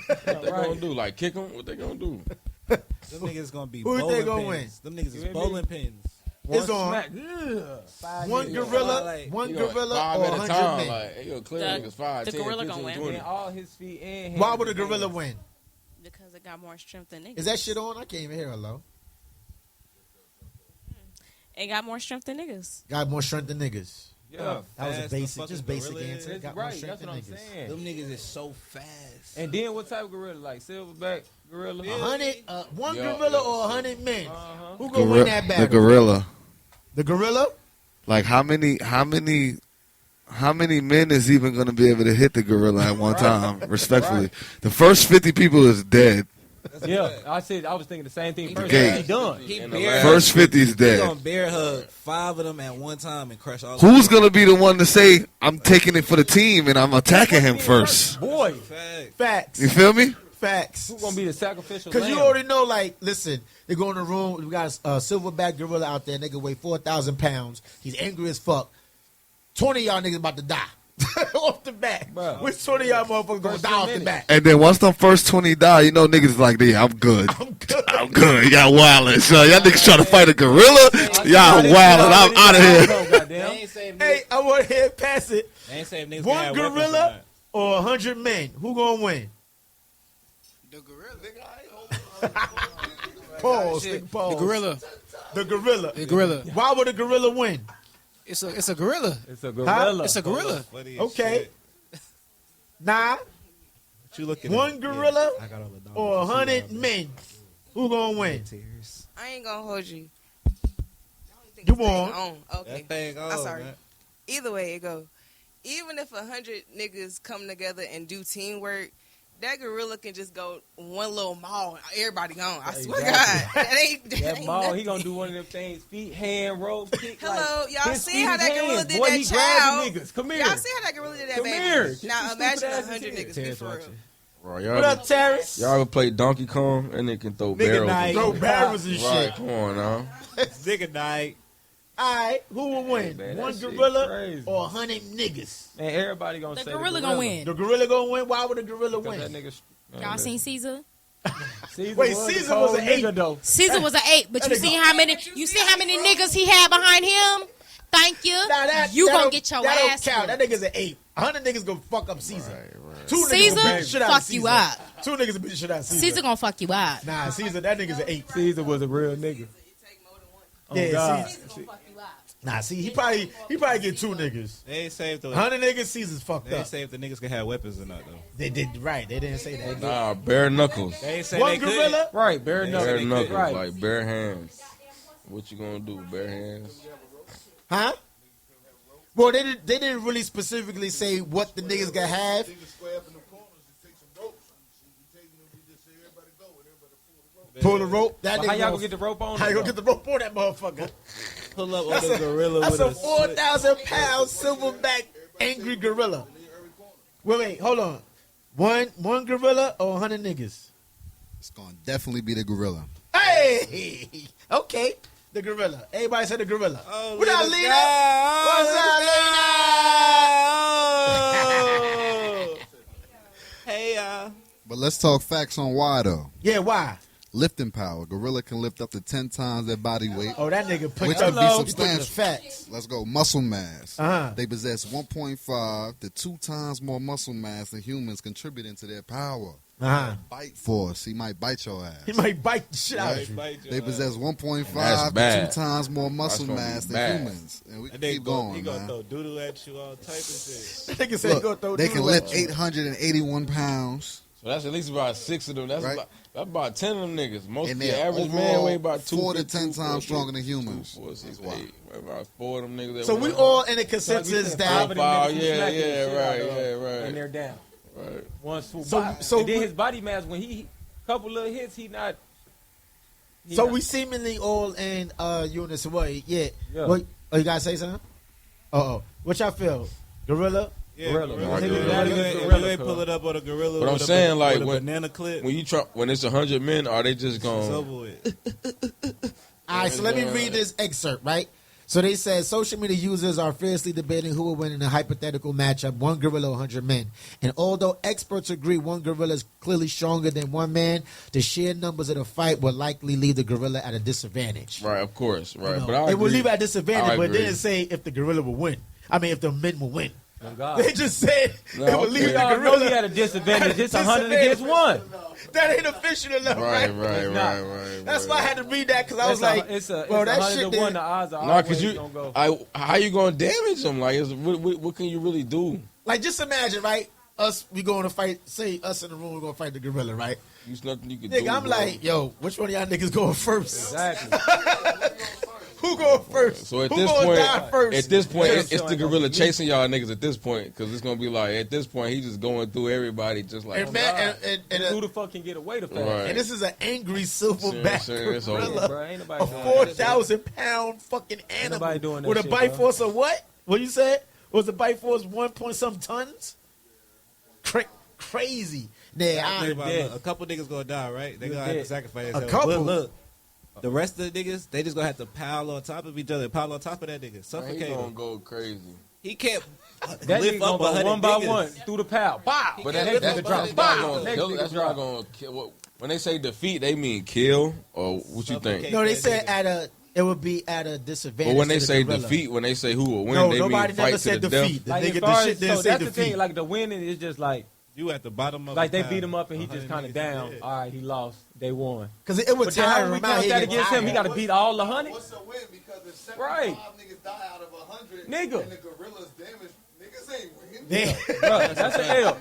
What they gonna do? Like kick him? What they gonna do? Them niggas gonna be Who bowling they gonna pins. Them niggas is You hear me? bowling pins. It's on Smack. Ugh. 5 one niggas. gorilla, like, one You gonna- gorilla, five or at a 100 time. men. Like, hey, yo, clear The- niggas 5, the 10, gorilla 15, gonna win. 20. And all his feet and hands. Why would the gorilla win? Because it got more strength than niggas. Is that shit on? I can't even hear her low. It got more strength than niggas. Got more strength than niggas. Yeah. That was a Fast the basic, fucking just basic gorilla answer. is. Got more Right, strength that's what than I'm niggas. saying. Them niggas is so fast. And then what type of gorilla? Like silverback gorilla? 100, one Yeah, gorilla yeah. or 100 men? Uh-huh. Who gonna win that battle? The gorilla. The gorilla? Like how many men is even going to be able to hit the gorilla at one time? Respectfully, Right. the first 50 people is dead. Yeah, I was thinking the same thing. First, Okay. he done. He And the bear last- First 50 is He dead. gonna bear hug 5 of them at one time and crush all. Who's of them. going to be the one to say I'm taking it for the team and I'm attacking him first? Boy, Fact. Facts. You feel me? Facts. who's gonna be the sacrificial? Because you lamb? already know, like, listen, they go in the room. We got a silverback gorilla out there. Nigga weigh 4,000 pounds. He's angry as fuck. 20 of y'all niggas about to die off the bat. Bruh. Which 20 of y'all motherfuckers gonna First die 10 off the minutes. bat? And then once them first 20 die, you know niggas like, yeah, I'm good. I'm good. I'm good. Y'all wildin'. So y'all niggas trying to fight a gorilla? Y'all wildin'. I'm out of here. They ain't say if Hey, I want to hear pass it. They ain't say if niggas One can have weapons or gorilla not. or 100 men? Who gonna win? The gorilla. Pause. Shit. Nigga, pause. The gorilla. The gorilla. The gorilla. Why would the gorilla win? It's a gorilla. It's a gorilla. It's a gorilla. Funny as Okay. shit. Nah. What you looking One at? gorilla I got all the dogs. or 100 men? Who gonna win? Tears. I ain't gonna hold you. You won. Okay. That thing on, I'm sorry. man. Either way it go. Even if 100 niggas come together and do teamwork, that gorilla can just go one little mall and everybody gone. I swear to God. That ain't That ball, nothing. he gonna do one of them things. Feet, hand, rope, kick. Hello, like, y'all his see feet how and that gorilla hands. did Boy, that he grabbed child? the niggas. Come here. Y'all see how that gorilla did that Come baby? here. Now Get your imagine stupid ass 100 in here. niggas be Terrence for real. watching. Bro, What up, Terrence? y'all ever play Donkey Kong? And they can throw barrels. night. and Throw shit. barrels and Right, shit. come on now. Nigga night. All right, who will win? man, that One shit gorilla crazy. or 100 niggas? Man, everybody gonna The say gorilla the gonna win. The gorilla gonna win? Why would the gorilla Because that win? nigga, Y'all seen Caesar? Caesar Wait, was a Caesar cold was an nigga, ape. though. Caesar was an 8, but you see how many niggas he had behind him? Thank you. Nah, You that gonna don't- get your that ass don't count. whooped. That nigga's an 8. 100 niggas gonna fuck up Caesar. Right. 2 niggas Caesar, gonna beat the shit out of fuck you Caesar. up. 2 niggas will beat the shit out of Caesar. Caesar gonna fuck you up. Nah, Caesar, that nigga's an 8. Caesar was a real nigga. Oh, Yeah, God. Caesar. Gonna fuck you up. Nah, see, he probably get 2 niggas. They ain't say if the 100 niggas, Caesar's fucked they up. ain't say if the niggas can have weapons or not though. They did right. They didn't say that. Nah, bare knuckles. They ain't say One they could. gorilla. Right, bare They knuckles. Bare they knuckles, Right. like bare hands. What you gonna do? Bare hands? Huh? Well, they didn't really specifically say what the niggas gonna have. Pull the rope. That But how nigga y'all gonna get the rope on? How you him, gonna get the rope on that motherfucker? Pull up on the gorilla That's with a a switch. 4,000 pound silverback angry gorilla. Wait, hold on. One gorilla or 100 niggas? It's gonna definitely be the gorilla. Hey, okay, the gorilla. Everybody said the gorilla. Oh, What up, little Lena? guy. What's up, Lena? Hey, y'all. But let's talk facts on why though. Yeah, why? Lifting power. Gorilla can lift up to 10 times their body weight. Oh, that nigga put Which up would be he put the substantial. facts. Let's go. Muscle mass. Uh-huh. They possess 1.5 to 2 times more muscle mass than humans, contributing to their power. Uh-huh. Bite force. He might bite your ass. He might bite the shit out of you. They possess 1.5 That's to 2 bad. times more muscle That's gonna be mass than bad. humans. And we can And they keep He going, gonna man. throw doodle at you, all type of shit. That nigga said he gonna Look, throw they can doodle lift at you. 881 pounds. So that's at least about 6 of them. That's Right. about 10 of them niggas. Most of And the they're average man overall weigh about 2 4 to 10 times stronger than humans. 2, 4, 6, That's why. 8. About 4 of them niggas. So we all in the Like we consensus said, that. five of them Foul, niggas who yeah, smacked the yeah, shit out right, of yeah, right. And they're down. Right. One swoop. So- by. so and then we- his body mass when he couple little hits, he not. he So not- we seemingly all in unison. What? Yeah. Yeah. What? Oh, you gotta say something? Oh. What y'all feel? Gorilla? Yeah, Gorilla. gorilla. Gorilla. If Gorilla. you ain't- if Gorilla. you ain't pull it up on a gorilla. But I'm with a saying, ba- like, with a when- banana clip, When you try, when it's 100 men, are they just it's going? over with. All right, so let me read this excerpt, right? So they said social media users are fiercely debating who will win in a hypothetical matchup, one gorilla or 100 men. And although experts agree one gorilla is clearly stronger than one man, the sheer numbers of the fight will likely leave the gorilla at a disadvantage. Right, of course, right. You know, But I it will agree. leave at a disadvantage, I but agree. they didn't say if the gorilla will win. I mean, if the men will win. Oh, God. They just said No, it will okay. leave We the all know gorilla he had a disadvantage. at a It's 100 against disadvantage. 1. That ain't official enough, right? Right. That's why I had to read that because I was like, bro, that 100 shit. to 1. The Did, odds are No, always because gonna go. how you gonna damage them? Like, what can you really do? like, just imagine, right? Us, we going to fight. Say us in the room, we're gonna fight the gorilla, right? There's nothing you can Nigga, do. I'm bro. like, yo, which one of y'all niggas going first? Exactly. Who going first? So at Who this gonna point, die first? it's the gorilla chasing y'all niggas at this point, because it's gonna be like at this point he's just going through everybody, just like And man, and Who the fuck can get away the fast? Right. and this is an angry silverback Sure, it's gorilla, over. Bro, ain't nobody a doing that shit. 4,000-pound fucking animal nobody doing that with a shit, bite bro. force of what? What you said? Was the bite force 1 point some tons? Crazy. Yeah, Think about it, dead. look, a couple niggas gonna die, right? They You're gonna have to dead. sacrifice A themselves. couple? But look, the rest of the niggas, they just gonna have to pile on top of each other, pile on top of that nigga, Man, he suffocate gonna him. go crazy. He can't That lift nigga up gonna go 100 one by niggas. one through the pile. Bow. But Next that's nigga not drop. Bow. gonna Next kill. nigga That's drop. not gonna kill. When they say defeat, they mean kill, or what you think? Suffocate. no, they said it would be at a disadvantage. But when they to the say gorilla. defeat, when they say who will win, no, they nobody mean never fight said to the defeat. death. The Like, nigga, as the far shit as, didn't so say that's the defeat. thing. Like the winning is just like You at the bottom of they the beat pile. him up and he just 100 kind of niggas down. dead. All right, he lost. They won. Because it would But then how tire we him out. count He that get against him? He tired. got to beat all the 100. What's the win? Because if 75 Right. niggas die out of 100, Nigga. and the gorillas damage, niggas ain't winning. Yeah. Bro, that's an L.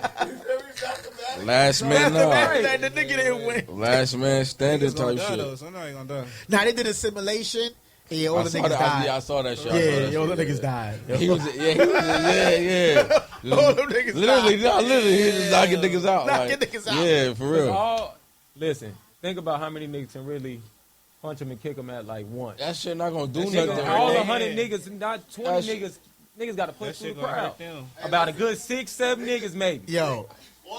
Last man That's the up. man that the nigga didn't win. Last man standing Niggas gonna type die though, shit. so now they gonna die. Nah, they did a simulation. Yeah, all I the saw niggas that. died. Yeah, I saw that shit. Yeah, all the niggas died. He was, yeah. All them niggas Literally, died. literally, he just knocking niggas out. Knocking like, niggas out. Yeah, for real. Listen, think about how many niggas can really punch him and kick him at like once. That shit not gonna do Nigga, nothing. all right? 100 niggas, not 20 That shit- niggas. Niggas got to That push through shit the gonna crowd. hurt them. About a good 6, 7 niggas maybe. Yo,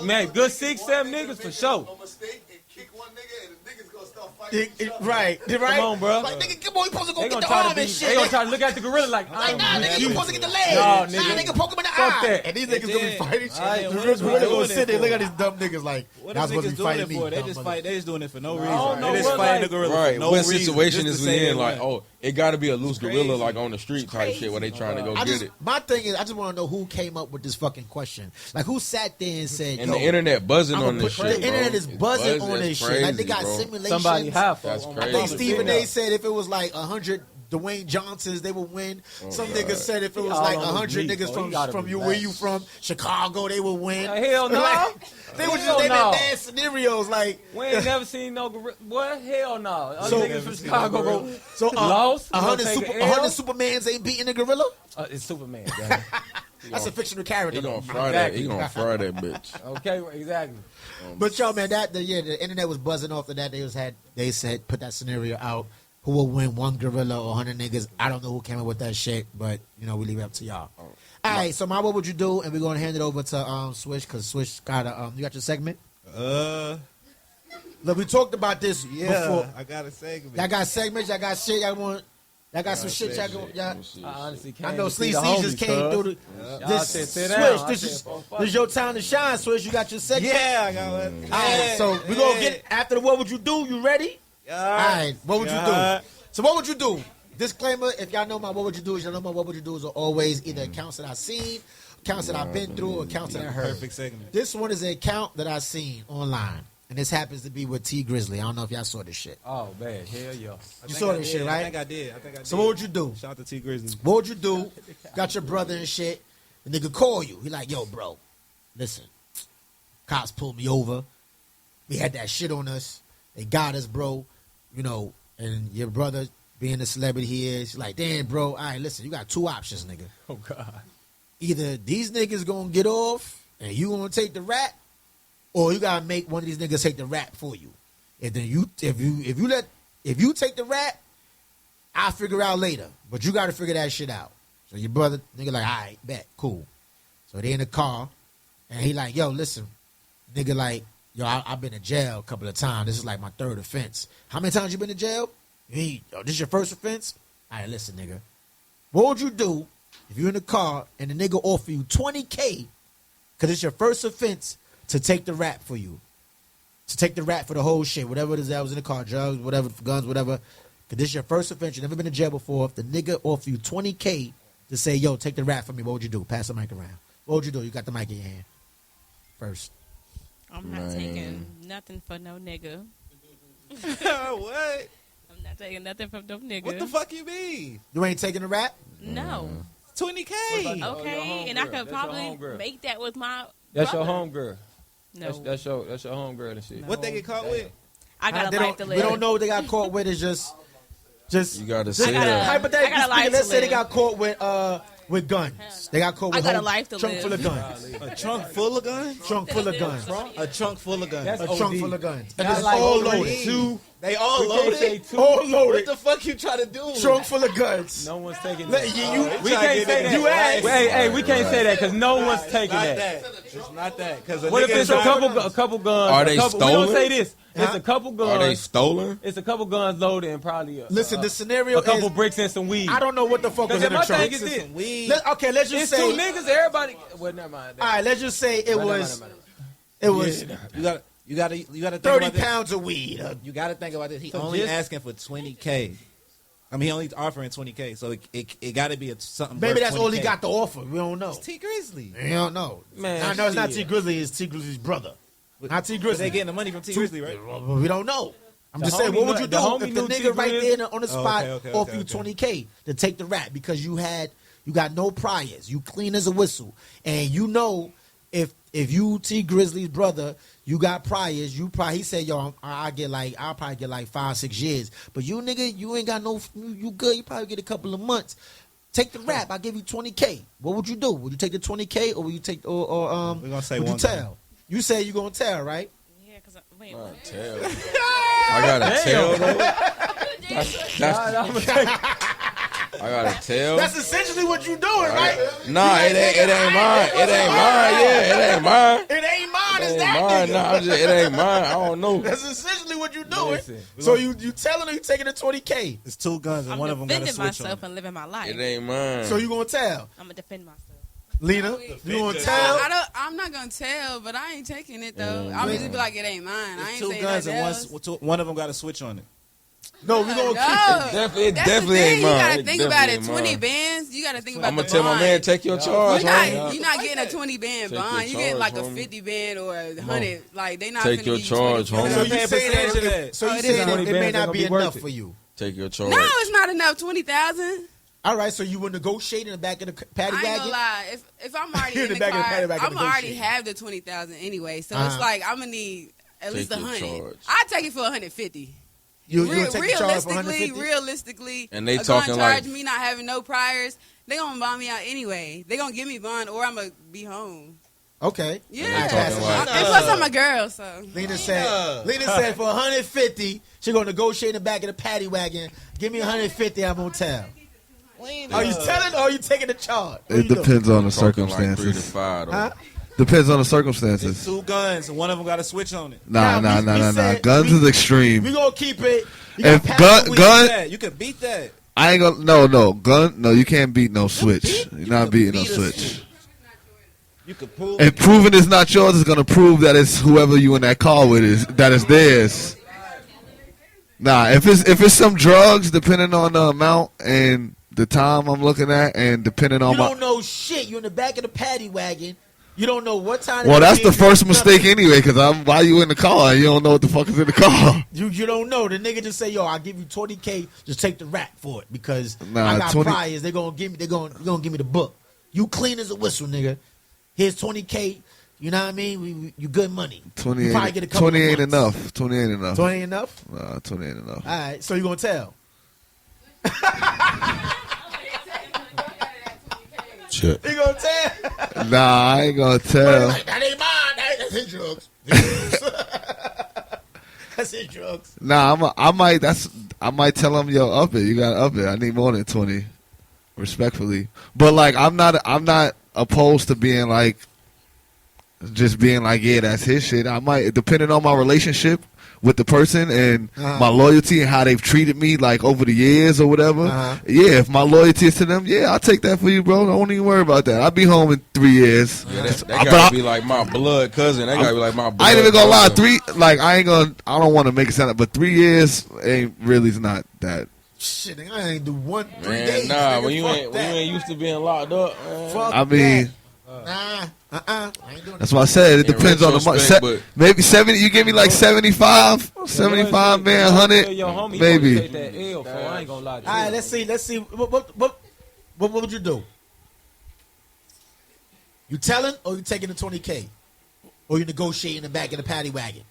Man, good 6, 7 niggas for sure. A mistake and kick one nigga, and the niggas gonna start fighting. right. Come on, bro. Like, nigga, come on, you supposed to go They get gonna the try arm to be. and shit. They gonna try to look at the gorilla like, Like, I'm nah, with nigga, you. you supposed to get the leg. No, Nah, nigga. nigga, poke him in the Fuck eye. that. And these niggas gonna be then- fighting shit. Alright, The what gorilla is gonna doing sit it there, for? look at these dumb niggas like, What y'all are supposed to niggas be doing fighting it me. for? They dumb just motherfucker. fight. They just doing it for no reason. don't know They just what, fighting like- the gorilla. Right. For no What reason, situation just is to we say in? they Like, win. oh, it got to be a loose gorilla, crazy. like on the street type shit where they trying to go I get just, it. my thing is, I just want to know who came up with this fucking question. Like, who sat there and said, And yo, the internet buzzing I'ma on this put- shit. the internet bro. is buzzing on this That's shit. Like, they crazy, got bro. simulations. Somebody half. That's on I my crazy. think phone. Stephen Yeah. A. said if it was like 100 Dwayne Johnsons, they would win. Some God. niggas said if it He was all like on his 100 knees, niggas bro. He gotta from you, relax. where you from, Chicago, they would win. Hell no. Like, they was just Hell naming no. bad scenarios. Like, We ain't never seen no gorilla. What? Hell no. Other So- niggas from Chicago go. so Lost? You gonna 100 take an 100 L? Supermans ain't beating a gorilla. It's Superman. Gang. That's a fictional character. He gonna though. fry that. He gonna fry that bitch. Okay, exactly. But yo, man, the internet was buzzing off of that. They said put that scenario out. Who will win, one gorilla or 100 niggas? I don't know who came up with that shit, but you know we leave it up to y'all. All right, so what would you do? And we're gonna hand it over to Swish because Swish got you got your segment. Look, we talked about this before. I got a segment. Y'all got segments. Y'all got shit. Y'all got some shit. Y'all. I honestly I can't. know Sleep C just came through the. Y'all This said sit down. I Swish. said, This is your time to shine. Swish, you got your segment. Yeah, I got one. All right, so we gonna get after the what would you do? You ready? All right, what would you do? So what would you do? Disclaimer: if y'all know my what would you do, y'all know my what would you do is always either accounts that I've seen, accounts that I've been through, or accounts that I heard. Perfect segment. This one is an account that I've seen online, and this happens to be with T Grizzly. I don't know if y'all saw this shit. Oh man, hell yeah. You saw this shit, right? I think I did. So what would you do? Shout out to T Grizzly. What would you do? Got your brother and shit. The nigga call you. He like, yo, bro, listen. Cops pulled me over. We had that shit on us. They got us, bro. You know, and your brother, being the celebrity he is, like, damn, bro, all right, listen, you got two options, nigga. Oh god. Either these niggas gonna get off and you gonna take the rap, or you gotta make one of these niggas take the rap for you. And then if you take the rap, I'll figure out later. But you gotta figure that shit out. So your brother, nigga, like, all right, bet, cool. So they in the car, and he like, yo, listen, nigga, like, yo, I've been to jail a couple of times. This is like my third offense. How many times you been to jail? This your first offense? All right, listen, nigga. What would you do if you're in the car and the nigga offer you $20K because it's your first offense to take the rap for you? To take the rap for the whole shit, whatever it is that was in the car, drugs, whatever, guns, whatever. Because this is your first offense. You've never been to jail before. If the nigga offer you $20K to say, yo, take the rap for me, what would you do? Pass the mic around. What would you do? You got the mic in your hand. First. I'm not taking nothing for no nigga. What? I'm not taking nothing from no nigga. What the fuck you mean? You ain't taking the rap? No. $20K. Okay, and I could probably make that with my That's brother. your homegirl. No. That's your homegirl and shit. What they get caught with? I got a life to live. We don't know what they got caught with. It's just you gotta say hypothetically I got a life speaking, let's to say they live. got caught with guns. They got caught with I got a life to trunk live. full of guns. A trunk full of guns? Trunk full of guns. A trunk full of guns. A trunk full of guns. And Not it's like all three. loaded. They all We can't say loaded? two. All loaded. What the fuck you try to do? Trunk full of guns. No one's taking Let- that. you- We can't say that. You asked. Hey, we can't say that because no one's taking Not that. that. It's not that. Because What if it's a couple guns? Are they We stolen? don't say this. It's a couple guns. Are they stolen? It's a couple guns loaded and probably Listen, the scenario a couple is, bricks and some weed. I don't know what the fuck was in the my trunk. thing is this. Okay, let's just It's say. two niggas. Everybody. Well, never mind. All right, let's just say it was. It was You gotta think 30 about this. pounds of weed. You gotta think about this. He So only just- asking for $20K. I mean, he only offering $20K, so it got to be something. Maybe worth that's all he 20K. got to offer. We don't know. It's T Grizzly. We don't know. Man, I know it's not shit. T Grizzly. It's T Grizzly's brother. Not T But Grizzly. they getting the money from T Grizzly, right? Well, we don't know. I'm The just saying, homie what would knew- you the do homie if the knew T nigga right Grizzly. there on the spot offer you $20K to take the rap because you got no priors, you clean as a whistle, and you know if you T Grizzly's brother, you got priors, he said, yo, I'll probably get like 5-6 years, but you nigga, you ain't got no, you good, you probably get a couple of months. Take the rap. I'll give you $20K. What would you do? Would you take the $20K or would you take We're gonna say would you one tell? You say you gonna tell, right? Yeah, because wait. Tell. I gotta tell though. I gotta tell. That's essentially what you doing, right? Nah, it ain't mine. It ain't mine. Yeah, it ain't mine. It ain't mine. It's It that ain't mine. nigga. Nah, it ain't mine. I don't know. That's essentially what you doing. Listen, So you telling her you taking the $20K. It's two guns and I'm one of them got to defending switch on. myself and living my life. It ain't mine. So you gonna tell, I'm gonna defend myself. Lena? You gonna tell? I'm not gonna tell, but I ain't taking it though. I'm just be like, it ain't mine. I It's ain't two saying guns nothing and else. one of them got to switch on it. No, we gonna No, It that's definitely the thing. ain't mine. You gotta It think about it. definitely 20 ain't mine. bands. You gotta think about. I'm gonna the tell my bond. man, take your charge, homie. You're not getting a 20 band Take your bond. You're getting charge, like a homie. 50 band or a 100. Like they not Take finna your give you charge, 20. homie. So I'm you paying saying percentage of that? that. So Oh, you it saying is that 20 it may bands not ain't be gonna be enough worth for it. you? Take your charge. No, it's not enough. 20,000. All right, so you would negotiate in the back of the paddy I ain't wagon? gonna lie. If I'm already In in the the back of the car, paddy wagon I'm already negotiating. have the 20,000 anyway. So Uh-huh. it's like I'm gonna need at least Take your 100. charge. I take it for 150. You'll take the charge for 150? Realistically, And they a talking gun charge like- me not having no priors. They gonna bond me out anyway. They gonna give me bond, or I'm gonna be home. Okay. Yeah, talking like- and plus I'm a girl, so Lena said for 150, she gonna negotiate in the back of the paddy wagon. Give me 150, I'm gonna tell. Are you telling or are you taking the charge? What It you doing? depends on the Talking like 3 to circumstances. 5. Though. Huh? Depends on the It's circumstances. two guns and one of them got to switch on it. Nah. we said- Guns is extreme. We gonna keep it. You If gotta pass the weed. gun, You can beat that. I ain't gonna. No, gun. No, you can't beat no switch. You're not beating no beat a switch. You could prove. If proving it's not yours, it's gonna prove that it's whoever you in that car with is that it's theirs. Nah, if it's some drugs, depending on the amount and the time I'm looking at, and depending on You my. don't know shit. You're in the back of the paddy wagon. You don't know what time. Well, it that's is. the first Nothing. mistake anyway, because while you in the car, you don't know what the fuck is in the car. You don't know. The nigga just say, "Yo, I'll give you 20K. Just take the rap for it because Nah, I got 20 priors. They gonna give me. They gonna give me the book. You clean as a whistle, nigga. Here's 20K. You know what I mean? You good money. 20 You probably ain't, get a couple 20 of ain't months. enough. 20 ain't enough. 20 ain't enough. Nah, 20 ain't enough. All right. So you gonna tell? Shit. You gonna tell? Nah, I ain't gonna tell. Like, that ain't mine. That's his drugs. That's his drugs. Nah, I might tell them, yo, up it. You gotta up it. I need more than 20, respectfully. But like, I'm not opposed to being like, just being like, yeah, that's his shit. I might, depending on my relationship with the person and my loyalty and how they've treated me like over the years or whatever. Yeah, if my loyalty is to them, yeah, I'll take that for you, bro. Don't even worry about that. I'll be home in 3 years. Yeah, that gotta be like my blood cousin. That gotta be like my blood I ain't even gonna lie. brother. I don't want to make it sound, but 3 years ain't really not that. Shit, nigga, I ain't do 3 Man, days. nah, nigga, when you fuck ain't that. used to being locked up, man. Fuck I mean, that. I ain't doing that's what I said. It In depends on the retrospect, money. but- Maybe 70. You give me like 75, 75, man, 100, maybe. Take that L for, I ain't gonna lie to you. All right, let's see. What would you do? You telling or you taking the 20K? Or you negotiating the back of the paddy wagon?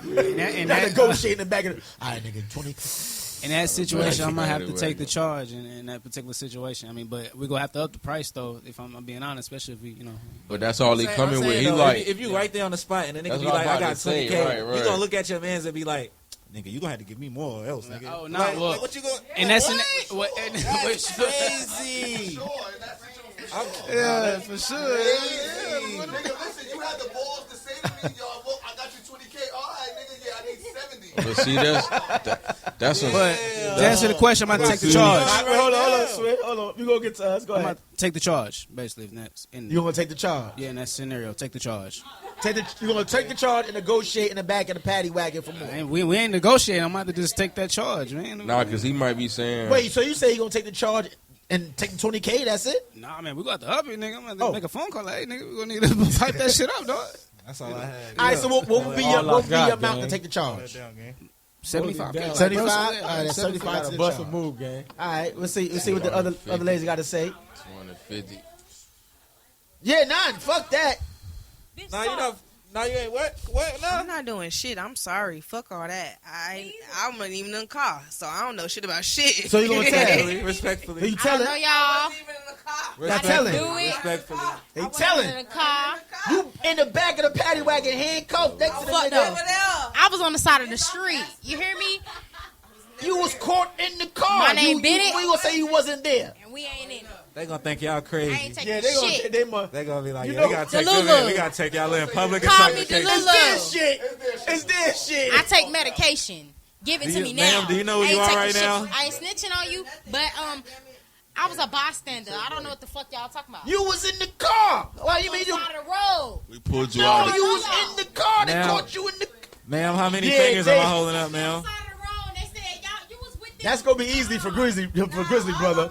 And Not negotiating the back of the... All right, nigga, 20. in that situation, I'm gonna have to Anyway, take the charge in that particular situation. I mean, but we're gonna have to up the price though, if I'm being honest, especially if we, you know. But that's all he I'm coming with. saying, He though, like, if you right there on the spot and the nigga That's be what like, I'm I about got to say, 20K, right. you gonna look at your mans and be like, nigga, you gonna have to give me more or else, nigga. Oh no, like, well, like, what you going? and that's what, That's crazy. Yeah, for sure. Listen, you had the balls to say to me, yo, I got you 20K. All right, nigga, yeah, I need 70. but see, that's a. But to answer the question, I'm gonna take the charge. Hold on, Sweet. Hold on. We gonna get to us. Go I'm ahead. gonna take the charge, basically. If that's You gonna take the charge? Yeah, in that scenario, take the charge. You gonna take the charge and negotiate in the back of the paddy wagon for more? And we ain't negotiating. I'm about to just take that charge, man. Nah, because he might be saying. Wait, so you say you gonna take the charge and take the 20K? That's it? Nah, man, we got to up it, nigga. I'm gonna make a phone call. Like, hey, nigga, we gonna need to pipe that shit up, dog. That's all I had. All right, so what would be your amount to take the charge? 75. 75. All right, that's 75 to the Bust a charge. move, gang. All right, let's see what the other ladies got to say. 250. Yeah, none. Fuck that. Nah, you know. No, you ain't what? No. I'm not doing shit. I'm sorry. Fuck all that. I wasn't even in the car, so I don't know shit about shit. So you gonna tell? Respectfully. Who you I telling? know y'all. Not telling. Do it. Respectfully. They In telling. the car. You in the back of the paddy wagon, handcuffed next to the Fuck nigga. no. I was on the side of the street. You hear me? You was caught in the car. My name Bennett. We gonna say you wasn't there. And we ain't in it. They gonna think y'all I crazy. ain't taking Yeah, they gonna shit. they They gonna be like, You yeah, know, we gotta take Delulu. them in. We gotta take y'all in public and Call suck me the cake. Delulu. It's their shit. It's their shit. I take medication. Give it Do to you- me ma'am, now. do you know where I ain't you are taking right shit. now? I ain't snitching on you, but I was a bystander. I don't know what the fuck y'all talking about. You was in the car. Why you mean you? on the road. We pulled you No, out. you was in the car. They Now- caught you in the. Ma'am, how many Yeah, fingers they- am I holding up, ma'am? Side of the road. They said y'all. You was with them. That's gonna be easy for Grizzly brother.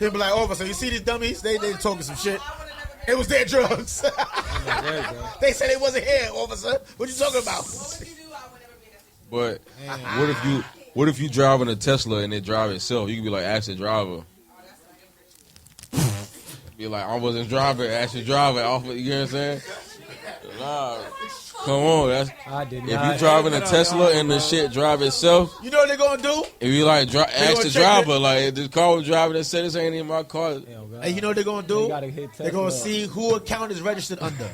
He'll be like, officer, you see these dummies? They talking some shit. It was their drugs. They said it wasn't here, officer. What you talking about? But what if you driving a Tesla and it drive itself? You can be like, ask the driver. Be like, I wasn't driving. Ask the driver. Off, you know what I'm saying? Nah, come on. That's I did if not. you driving a Tesla and the shit drive itself. You know what they're gonna do? If you like, ask gonna the check driver. Like the car was driving and said this ain't in my car. Hey, you know what they're gonna do? They gotta hit They're gonna Tesla. see who account is registered under.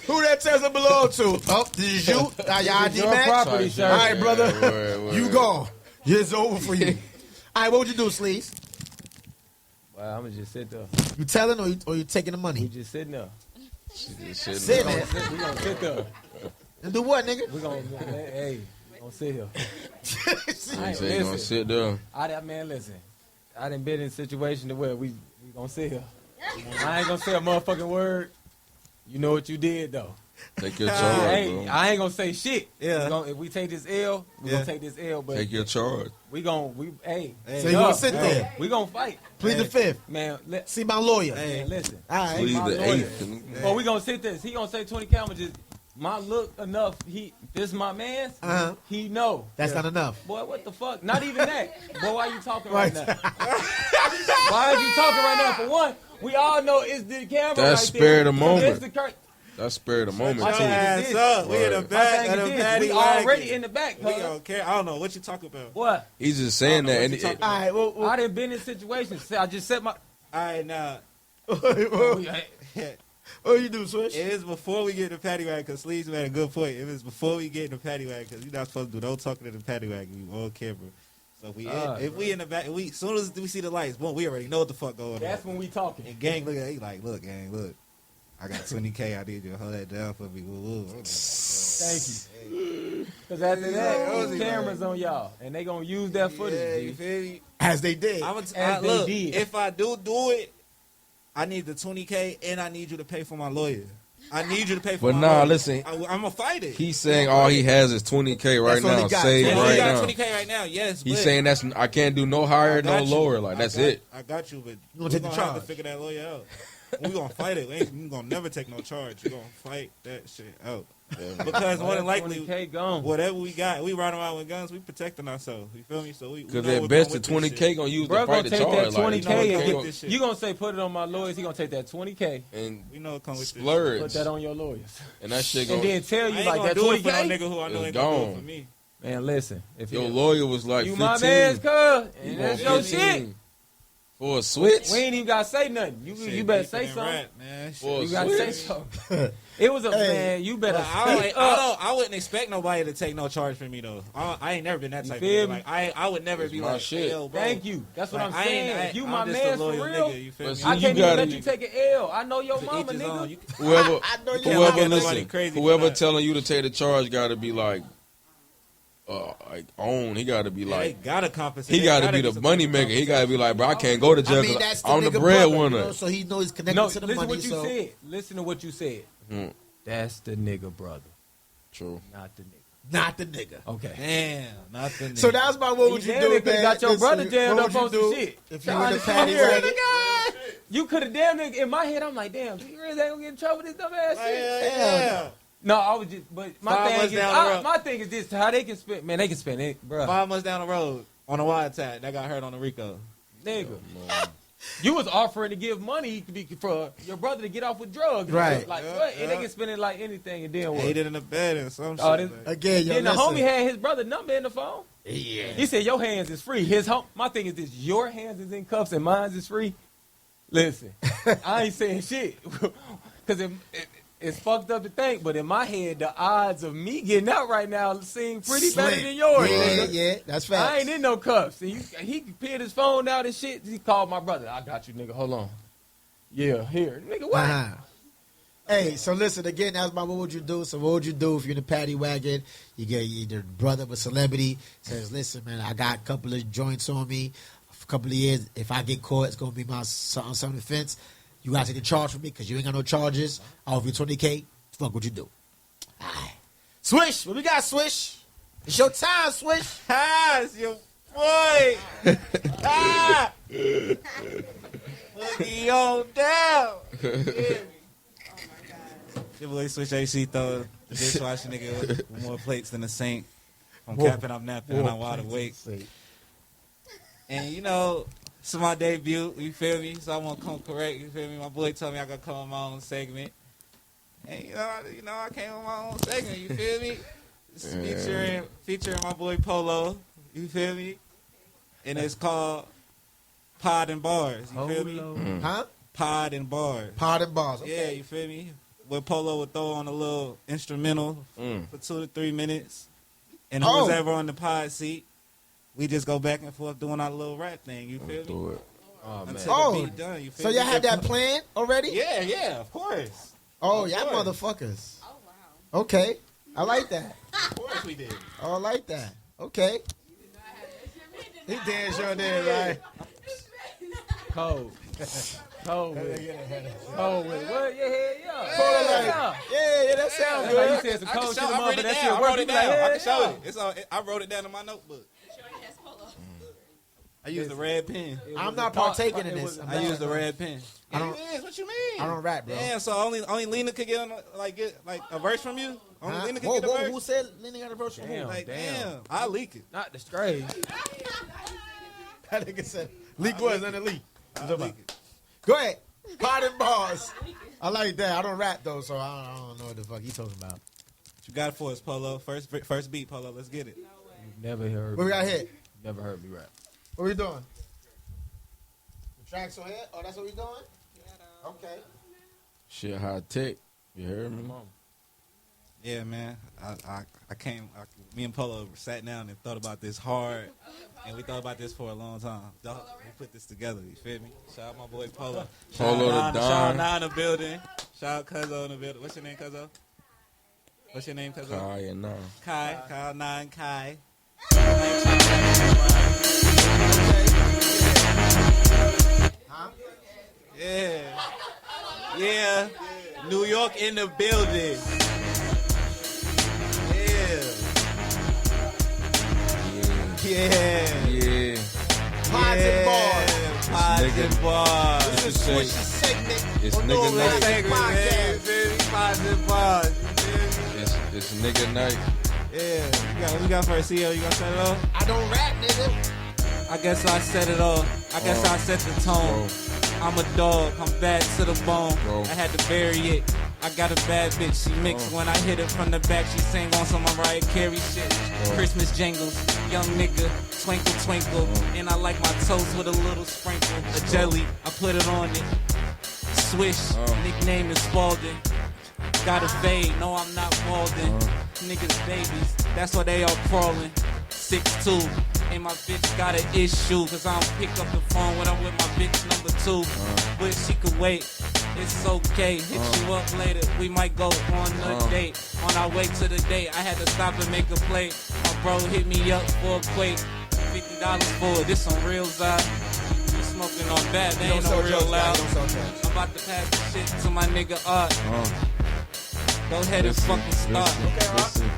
Who that Tesla belong to? Oh, this is you. Your ID Your match? property, sir. All right, brother. Word. You gone. It's over for you. All right, what would you do, Sleeves? Well, I'm gonna just sit there. You telling or you taking the We money? just sitting there. Sit We there. gonna sit there. And do what, nigga? We gonna hey, we gonna sit here. You say you gonna sit there. Man, listen. I done been in a situation to where we gonna sit here. I ain't gonna say a motherfucking word. You know what you did though. Take your charge, Hey, bro. I ain't gonna say shit. Yeah. If we take this L, we gonna take this L. But Take your charge. hey. So you gonna sit there? We gonna fight, Plead the fifth. man. See my lawyer. Man, listen. All right. Plead my the lawyer. eighth. But we gonna sit this. He gonna say 20 cameras. Just my look enough. This my man. Uh-huh. He know. That's not enough. Boy, what the fuck? Not even that. Boy, why you talking Right. right now? Why are you talking right now? For one, we all know it's the camera. That's right spare there. the moment. It's the That's spare the moment My too. thing is Ass this. up. We in the Word. back My of thing the is this. paddy We wagon. already in the back. We Cuz. don't care. I don't know what you talking about. What? He's just saying that. And What you talking All right. Well, I done been in situations. I just set my. All right, now. what you do, Swish? It is before we get in the paddy wagon, because Sleeves made a good point. It was before we get in the paddy wagon, because you're not supposed to do no talking in the paddy wagon. We on camera. So if we in the back, as soon as we see the lights, boom, we already know what the fuck going on. That's when we talking. And gang look at it, he like, look, gang, look. I got 20K. I need you to hold that down for me. Woo, woo. Thank you. Because after that, those cameras on y'all, and they gonna use that footage. Yeah, G. you feel me? As they did. Look, if I do it, I need the 20K, and I need you to pay for my lawyer. I need you to pay for my lawyer. Listen. I'm gonna fight it. He's saying all he has is 20K right now. Saved He right got now. 20K right now. Yes. He's saying I can't do no higher, no lower. Like that's it. I got you, but you gonna take the have charge to figure that lawyer out. We gonna fight it. We gonna never take no charge. We gonna fight that shit out. Because more than likely, whatever we got, we run around with guns. We protecting ourselves. You feel me? So we because at best the 20K gonna use to fight the charge. That 20K like, and you gonna say put it on my lawyers. He gonna take that 20K and we know it come with splurge. Put that on your lawyers. And that shit and then tell you like that 20K. No nigga who I know ain't gonna do it for me. Man, listen. If your lawyer was like, you 15, my man's cuz, and that's your shit. For a switch, we ain't even gotta say nothing. You better say something. Rat, man. You gotta say something. It was a man. You better. I wouldn't expect nobody to take no charge for me though. I ain't never been that type of nigga. Like I would never be like, shit. Yo, bro. Thank you. That's what I'm saying. You my I'm man for real. Nigga, you feel me? I can't even let you take an L. I know your mama, nigga. Whoever telling you to take the charge got to be like own. He got to be like. They gotta compensate. He got to be the money maker. He got to be like, bro, I can't go to jail. That's I'm the nigga breadwinner. brother, so he knows he's connected to the money. Listen to what you said. Listen to what you said. That's the nigga brother. True. Not the nigga. Not the nigga. Okay. Damn, not the nigga. So that's my what would you do, man? Could have got your brother jammed up on some shit. If you in the patty wagon. You could have damn nigga. In my head, I'm like, damn, you really ain't gonna get in trouble with this dumb ass shit. Yeah. No, I was just, but my thing is this: how they can spend, man, they can spend it, bro. 5 months down the road on a wild attack, that got hurt on the Rico. Nigga, you was offering to give money for your brother to get off with drugs, right? Like what? And they can spend it like anything, and then what? Ate it in the bed and some shit. Again, then the homie had his brother number in the phone. Yeah, he said your hands is free. My thing is this: your hands is in cuffs and mine is free. Listen, I ain't saying shit because it's fucked up to think, but in my head, the odds of me getting out right now seem pretty better than yours. Yeah, that's fact. I ain't in no cuffs. And he peered his phone out and shit. He called my brother. I got you, nigga. Hold on. Yeah, here. Nigga, what? Hey, so listen, again, that's my what would you do? So what would you do if you're in a paddy wagon? You get your brother of a celebrity, says, listen, man, I got a couple of joints on me. For a couple of years, if I get caught, it's going to be my some defense. You got to take the charge for me because you ain't got no charges. I'll give you 20K. Fuck what you do. All right. Swish. What we got, Swish? It's your time, Swish. Ah, it's your boy. Ah. Look yo down. Your boy Swish AC throw the dishwasher nigga with more plates than the sink. I'm capping, I'm napping, and I'm wide awake. And you know, it's my debut, you feel me? So I'm gonna come correct, you feel me? My boy told me I gotta come on my own segment. And you know, I came on my own segment, you feel me? It's featuring my boy Polo, you feel me? And it's called Pod and Bars, you feel me? Huh? Pod and Bars. Pod and Bars, okay. Yeah, you feel me? Where Polo would throw on a little instrumental for 2 to 3 minutes. And who's ever on the pod seat, we just go back and forth doing our little rap thing, you feel me? Oh, man. Until the beat done, you feel so me? y'all had that plan already? Yeah, of course. Oh, y'all motherfuckers. Oh, wow. Okay. I like that. Of course we did. Oh, I like that. Okay. He damn sure did, right? Cold. Cold with it. Cold with it. What? Yeah, that sounds good. Like you said some cold shit, I wrote it down. I wrote it down. I can show it. I wrote it down in my notebook. I used the red pen. I'm not partaking in this. I used the red pen. What you mean? I don't rap, bro. Damn, so only Lena could get a verse from you? Only Lena could get a verse? Who said Lena got a verse from you? Damn. I'll leak it. Not the stray. That nigga said, leak was in the leak. I'll leak it. Go ahead. Pod and Bars. I like that. I don't rap, though, so I don't know what the fuck he talking about. What you got for us, Polo? First beat, Polo. Let's get it. You've never heard What we got here? Never heard me rap. What we doing? The tracks on here? Oh, that's what we doing? Okay. Shit, high tech. You heard me? Yeah, man. Me and Polo sat down and thought about this hard, and we thought about this for a long time. We put this together, you feel me? Shout out my boy Polo. Polo the Don. Shout out in the building. Shout out Cuzzo in the building. What's your name, Cuzzo? What's your name, Cuzzo? Kai and nah. Kai. Kyle 9 Kai. Yeah. Yeah. New York in the building. Yeah. Yeah. Pods and bars. Pods and bars. This is a Swishy segment. It's on nigga Norway night. Podcast. Pods and bars. It's nigga night. Yeah. What we got for a CEO? You gonna set it off? I don't rap, nigga. I guess I set it off. I guess I set the tone. I'm a dog. I'm bad to the bone. I had to bury it. I got a bad bitch. She mixed when I hit it from the back. She sang on some Mariah Carey shit. Christmas jingles. Young nigga. Twinkle, twinkle. And I like my toast with a little sprinkle of jelly. I put it on it. Swish. Nickname is Spalding. Got a fade. No, I'm not balding. Niggas babies. That's why they all crawling. 6'2". And my bitch got an issue. Cause I don't pick up the phone when I'm with my bitch number 2. But she could wait. It's okay. Hit you up later. We might go on a date. On our way to the date, I had to stop and make a play. My bro hit me up for a quake. $50 for it. This some real vibe. You smoking on bad. They ain't no real loud. I'm about to pass the shit to my nigga Art. Go ahead and fucking start. Listen.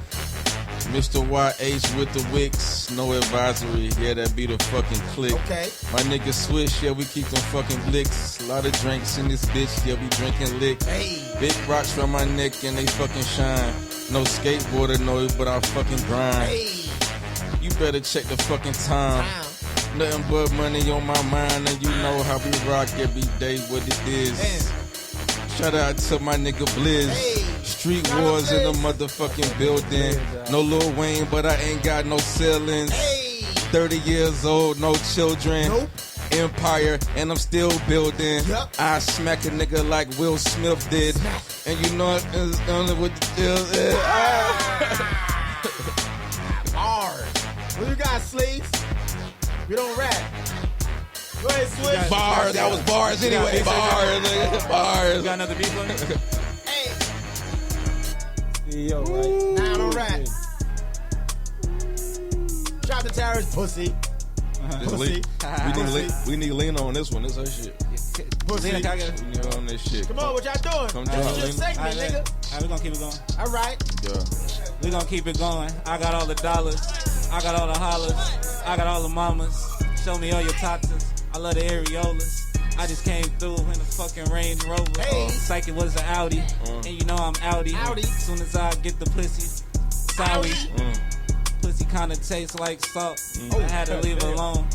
Mr. YH with the Wicks, no advisory, yeah, that be the fucking click. Okay. My nigga Swish, yeah, we keep them fucking blicks. A lot of drinks in this bitch, yeah, we drinking lick. Hey. Big rocks from my neck and they fucking shine. No skateboarder, no, but I fucking grind. Hey. You better check the fucking time. Nothing but money on my mind, and you know how we rock every day, what it is. Shout out to my nigga Blizz. Hey. Street wars in the motherfucking building. No Lil Wayne, but I ain't got no ceilings. Hey. 30 years old, no children. Nope. Empire, and I'm still building. Yep. I smack a nigga like Will Smith did. And you know it's only what the deal is. Bars. What you got, Sleeves? We don't rap. Go ahead, Swish. Bars, that was bars anyway. Bars, nigga. Bars. You got another beef on it? Hey. CEO, right? Nah, I don't rap. Shout out to Tara's pussy. Pussy. We need Lena on this one. This her shit. Pussy. Lena, can I get We need her on this shit. Come on, what y'all doing? Come This join is your Lena. segment, nigga. Alright, we gonna keep it going. All right. Yeah. We gonna keep it going. I got all the dollars. I got all the hollers. I got all the mamas. Show me all your toxins. I love the areolas. I just came through in a fucking Range Rover. Hey. Psych, it was an Audi. And you know I'm Audi. Audi. Soon as I get the pussy, sorry. Pussy kinda tastes like salt. I had to leave it alone.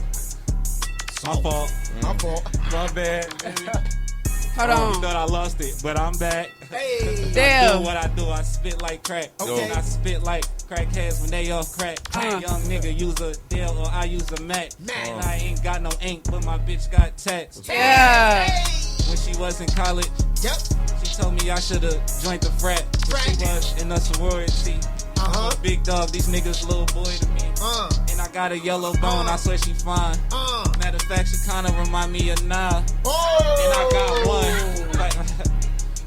My fault. My fault. My bad. Hold on. You thought I lost it, but I'm back. Hey. I Damn. do what I do. I spit like crack. Okay. And I spit like crackheads when they off crack. Young nigga use a Dell or I use a Mac. And I ain't got no ink, but my bitch got tats. Yeah. When she was in college, Yep. she told me I should've joined the frat. But she was in a sorority. Uh-huh. I'm a big dog, these niggas little boy to me. And I got a yellow bone, I swear she fine. Matter of fact, she kinda remind me of Nah. Oh. And I got one. Like,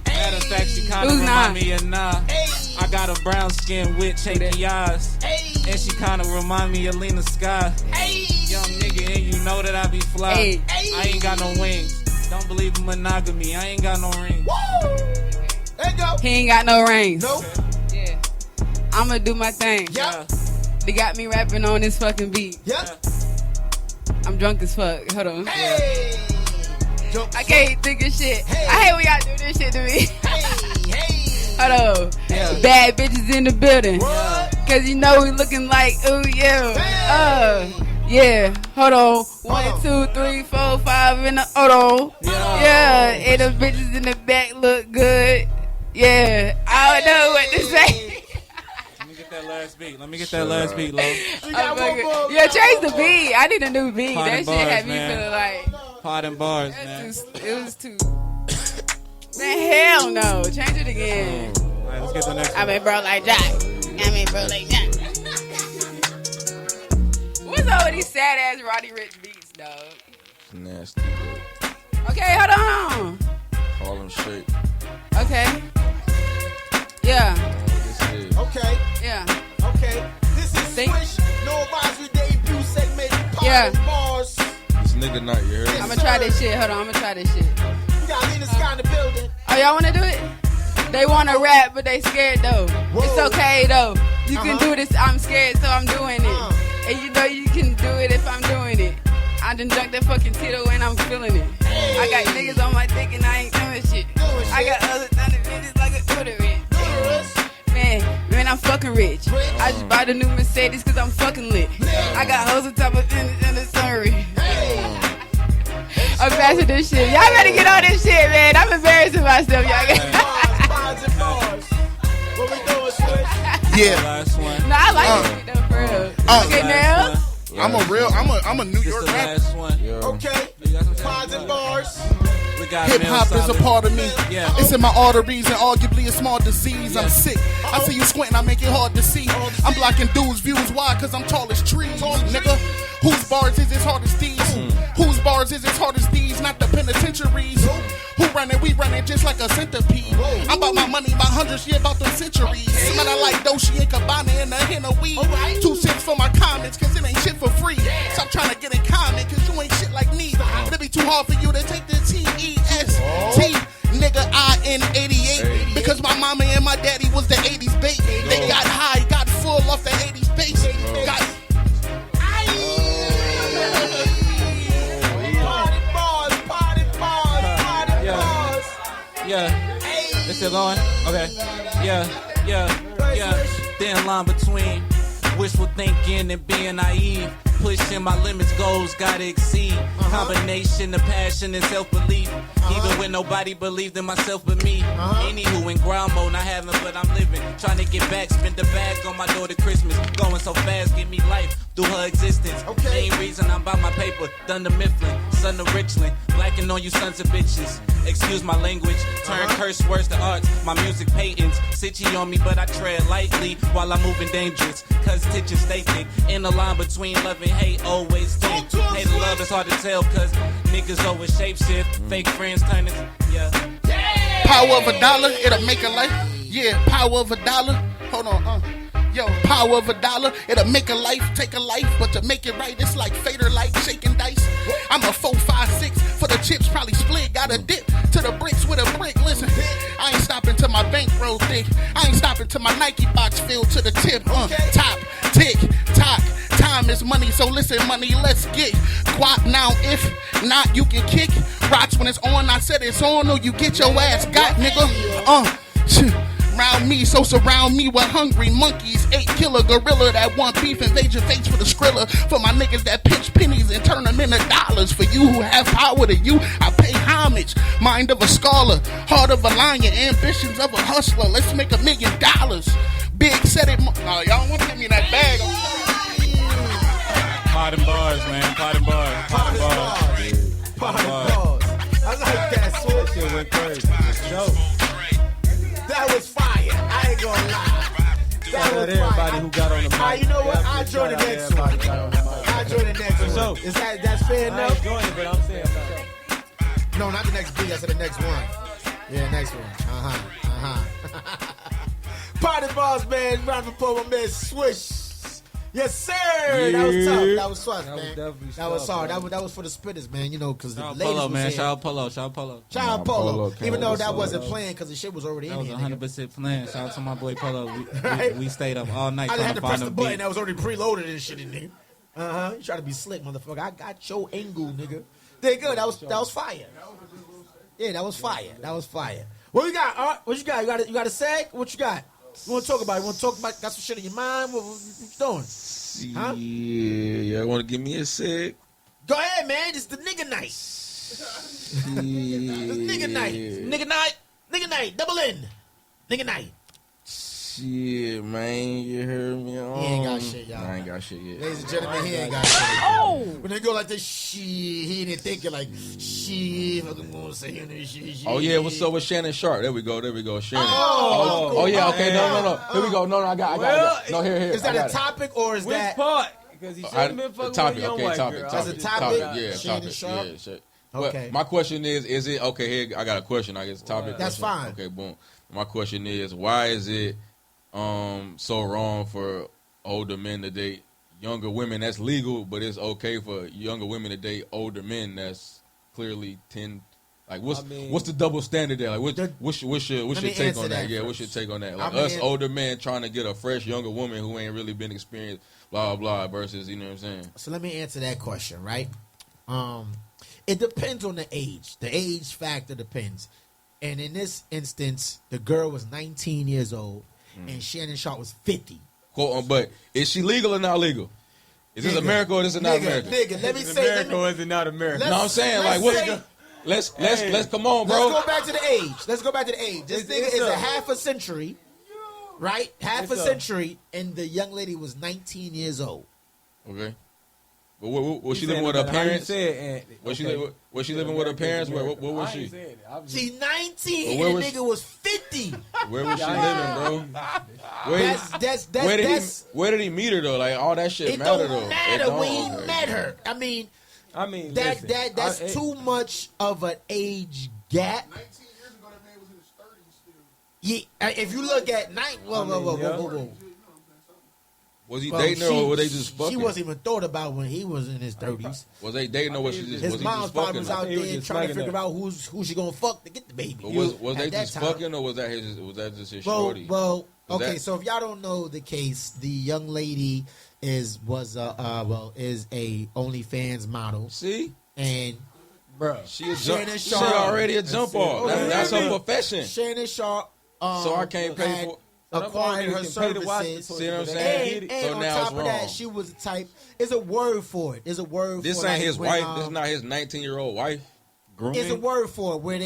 matter of fact, she kinda Who's remind Nah? me of Nah. I got a brown skin with shaky eyes. And she kinda remind me of Lena Sky. Young nigga, and you know that I be fly. Hey. I ain't got no wings. Don't believe in monogamy, I ain't got no ring. Woo. There you go. He ain't got no rings. Nope. Yeah. I'ma do my thing. Yep. They got me rapping on this fucking beat. Yep. I'm drunk as fuck. Hold on. Hey. Jump, I can't think of shit. Hey. I hate when y'all do this shit to me. Hey. Hold on. Bad bitches in the building. What? Cause you know we looking like, ooh yeah. Yeah. Hold on. 1, 2, 3, 4, 5 in the hold on. Yeah. And the bitches in the back look good. Yeah. I don't know what to say. Let me get that last beat. Let me get that last beat, Lo. Yeah, change the beat. I need a new beat. Pot That and shit bars, had me man. feeling like Pot and bars, man. it was too. Man, hell no. Change it again. All right, let's get the next one. I mean, bro, like Jack. I mean, bro, like Jack. What's up with these sad ass Roddy Rich beats, dog? Nasty, bro. Okay, hold on. Harlem Shake. Okay, Okay. Yeah. Okay. Yeah. Okay. This is Swish. No advisory debut segment. Yeah. Bars. This nigga night, you heard? I'm gonna try this shit. Hold on, I'm gonna try this shit. We got Lena Sky in the building. Oh, y'all wanna do it? They wanna rap, but they scared though. Whoa. It's okay though. You can do this. I'm scared, so I'm doing it. And you know you can do it if I'm doing it. I done dunked that fucking Tito and I'm feeling it. Hey. I got niggas on my dick and I ain't doing shit. I got other thunder bitches like a Twitter rich. Man, I'm fucking rich. I just bought a new Mercedes cause I'm fucking lit. I got hoes on top of in the sunroof. I'm passing this shit. Y'all better get on this shit, man. I'm embarrassing myself, y'all. Bars and bars. What we doing, Swish? Yeah. Last one. Nah, I like this shit though, for real. Okay, now. I'm a New York rapper. Last one. Okay. Pods and bars. We got Hip hop is a part of me. Yeah. It's in my arteries and arguably a small disease. I'm sick. I see you squinting, I make it hard to see. I'm blocking dudes' views. Why? Cause I'm tall as trees, nigga. Whose bars is as hard as these? Whose bars is as hard as these? Not the penitentiaries. Who running? We running just like a centipede. I'm about my money, my hundreds, yeah, about them centuries. Smelling like Dolce and Gabbana and a hint of weed. 2 cents for my comments, cause it ain't shit for free. Stop trying to get in comment, cause you ain't shit like me. It'll be too hard for you to take the T-E-S-T. Nigga, I in 88. Because my mama and my daddy was the 80s bait. They got high, got full off the 80s bass. Got Yeah. They still going? Okay. Yeah. Thin line between wishful thinking and being naive. Pushing my limits, goals gotta exceed. Combination of passion and self-belief. Even when nobody believed in myself but me. Anywho, in ground mode, not having but I'm living. Trying to get back, spend the bag on my daughter Christmas. Going so fast, give me life through her existence. Main reason I'm by my paper, done the Mifflin, son of Richland. Blacking on you sons of bitches. Excuse my language, turn curse words to arts. My music patents, sitchy on me, but I tread lightly while I'm moving dangerous. Cause stitches stay thick. In the line between love and hate, always thin. Hate and love is hard to tell, cause niggas always shapeshift. Fake friends turning, yeah. power of a dollar, it'll make a life. Yeah, power of a dollar. Hold on, Yo, power of a dollar, it'll make a life, take a life, but to make it right, it's like fader light, shaking dice. I'm a 4, 5, 6 for the chips, probably split. Got a dip to the bricks with a brick. Listen, I ain't stopping till my bankroll thick. I ain't stopping till my Nike box filled to the tip. Top, tick, tock. Time is money, so listen, money, let's get guap now. If not, you can kick rocks when it's on. I said it's on, or you get your ass got, nigga. Round me, so surround me with hungry monkeys. 8-killer gorilla that want beef, invade your face for the skrilla. For my niggas that pinch pennies and turn them into dollars. For you who have power to you, I pay homage. Mind of a scholar, heart of a lion, ambitions of a hustler. Let's make $1 million. Big said it. No, y'all don't want to give me that bag. Pot and bars, man. Pot and bars. Pot and bars. Pot and bars. I like that switch. Shit went crazy. That was fire. I ain't gonna lie. That was everybody who got on the mic. You know what? I'll join the next one. I'll join the next one. Is that's fair enough? I ain't joining, but I'm saying no, not the next beat. I said the next one. Yeah, next one. Party balls, man. Round of applause, my man Swish. Yes, sir. Yeah. That was tough. That was tough, man. That was hard. That was for the spitters, man. You know, because the ladies Polo, was man. here. Shout out Polo. Shout out Polo. Even though that wasn't playing because the shit was already in here. That was 100% playing. Shout out to my boy Polo. We stayed up all night. I trying had to find press the them button beat. that was already preloaded and shit in there. You try to be slick, motherfucker. I got your angle, nigga. They good. That was fire. Yeah, that was fire. What you got, Art? What you got? You got a seg? What you got? You want to talk about it? Got some shit in your mind? What you doing? Huh? Yeah, want to give me a sec? Go ahead, man. It's the nigga night. Nigga night. Double N. Nigga night. Shit, man, you heard me. He ain't got shit, y'all. I ain't got shit yet. Ladies and gentlemen, he ain't got shit. Oh! When they go like this, shit, he didn't think it like, shit, I'm gonna say shit. Oh, yeah, what's up with Shannon Sharp? There we go, Shannon. Oh, yeah, okay, no. Here we go. No, I got it. No, here. Is that a topic or is that? Which part? Because he shouldn't been fucking with a young white girl. That's a topic? Yeah, Shannon topic. Sharp? Yeah, shit. Okay. My question is it okay? Here, I got a question. I guess topic. That's question. fine. Okay, boom. My question is, why is it so wrong for older men to date younger women? That's legal, but it's okay for younger women to date older men. That's clearly 10. Like, what's the double standard there? Like, what's your take on that? Yeah, what's your take on that? Like, us older men trying to get a fresh younger woman who ain't really been experienced, blah blah, versus, you know what I'm saying? So let me answer that question, right? It depends on the age. The age factor depends. And in this instance, the girl was 19 years old, and Shannon Sharp was 50. But is she legal or not legal? Is this America or is it not America? Nigga, let me say. America or is it not America? No, I'm saying, like, what? Let's come on, bro. Let's go back to the age. This nigga is a half a century, right? Half a century, and the young lady was 19 years old. Okay. But was she living with her parents? Was she living with her parents? Where was she? She's 19 and the nigga was 50. Where was she living, bro? Where did he meet her, though? Like, all that shit It matter, don't though. matter when he met her. I mean, that's too much of an age gap. 19 years ago, that man was in his 30s still. Yeah, if you look at whoa. Was he dating her or were they just fucking? She wasn't even thought about when he was in his 30s. Was they dating or was she just his was mom's he just probably fucking? was out there trying to figure out who she gonna fuck to get the baby. But was they just fucking or was that just his shorty? So if y'all don't know the case, the young lady is a OnlyFans model. See? And bro, she already a jump off. That's her profession. Shannon Sharp so I can't pay for acquired her services. See what I'm saying? And so on now top it's of wrong. that, she was the type. There's a word for it. This ain't his wife. This is not his 19-year-old wife. Grooming? It's a word for it where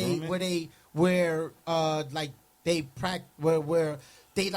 they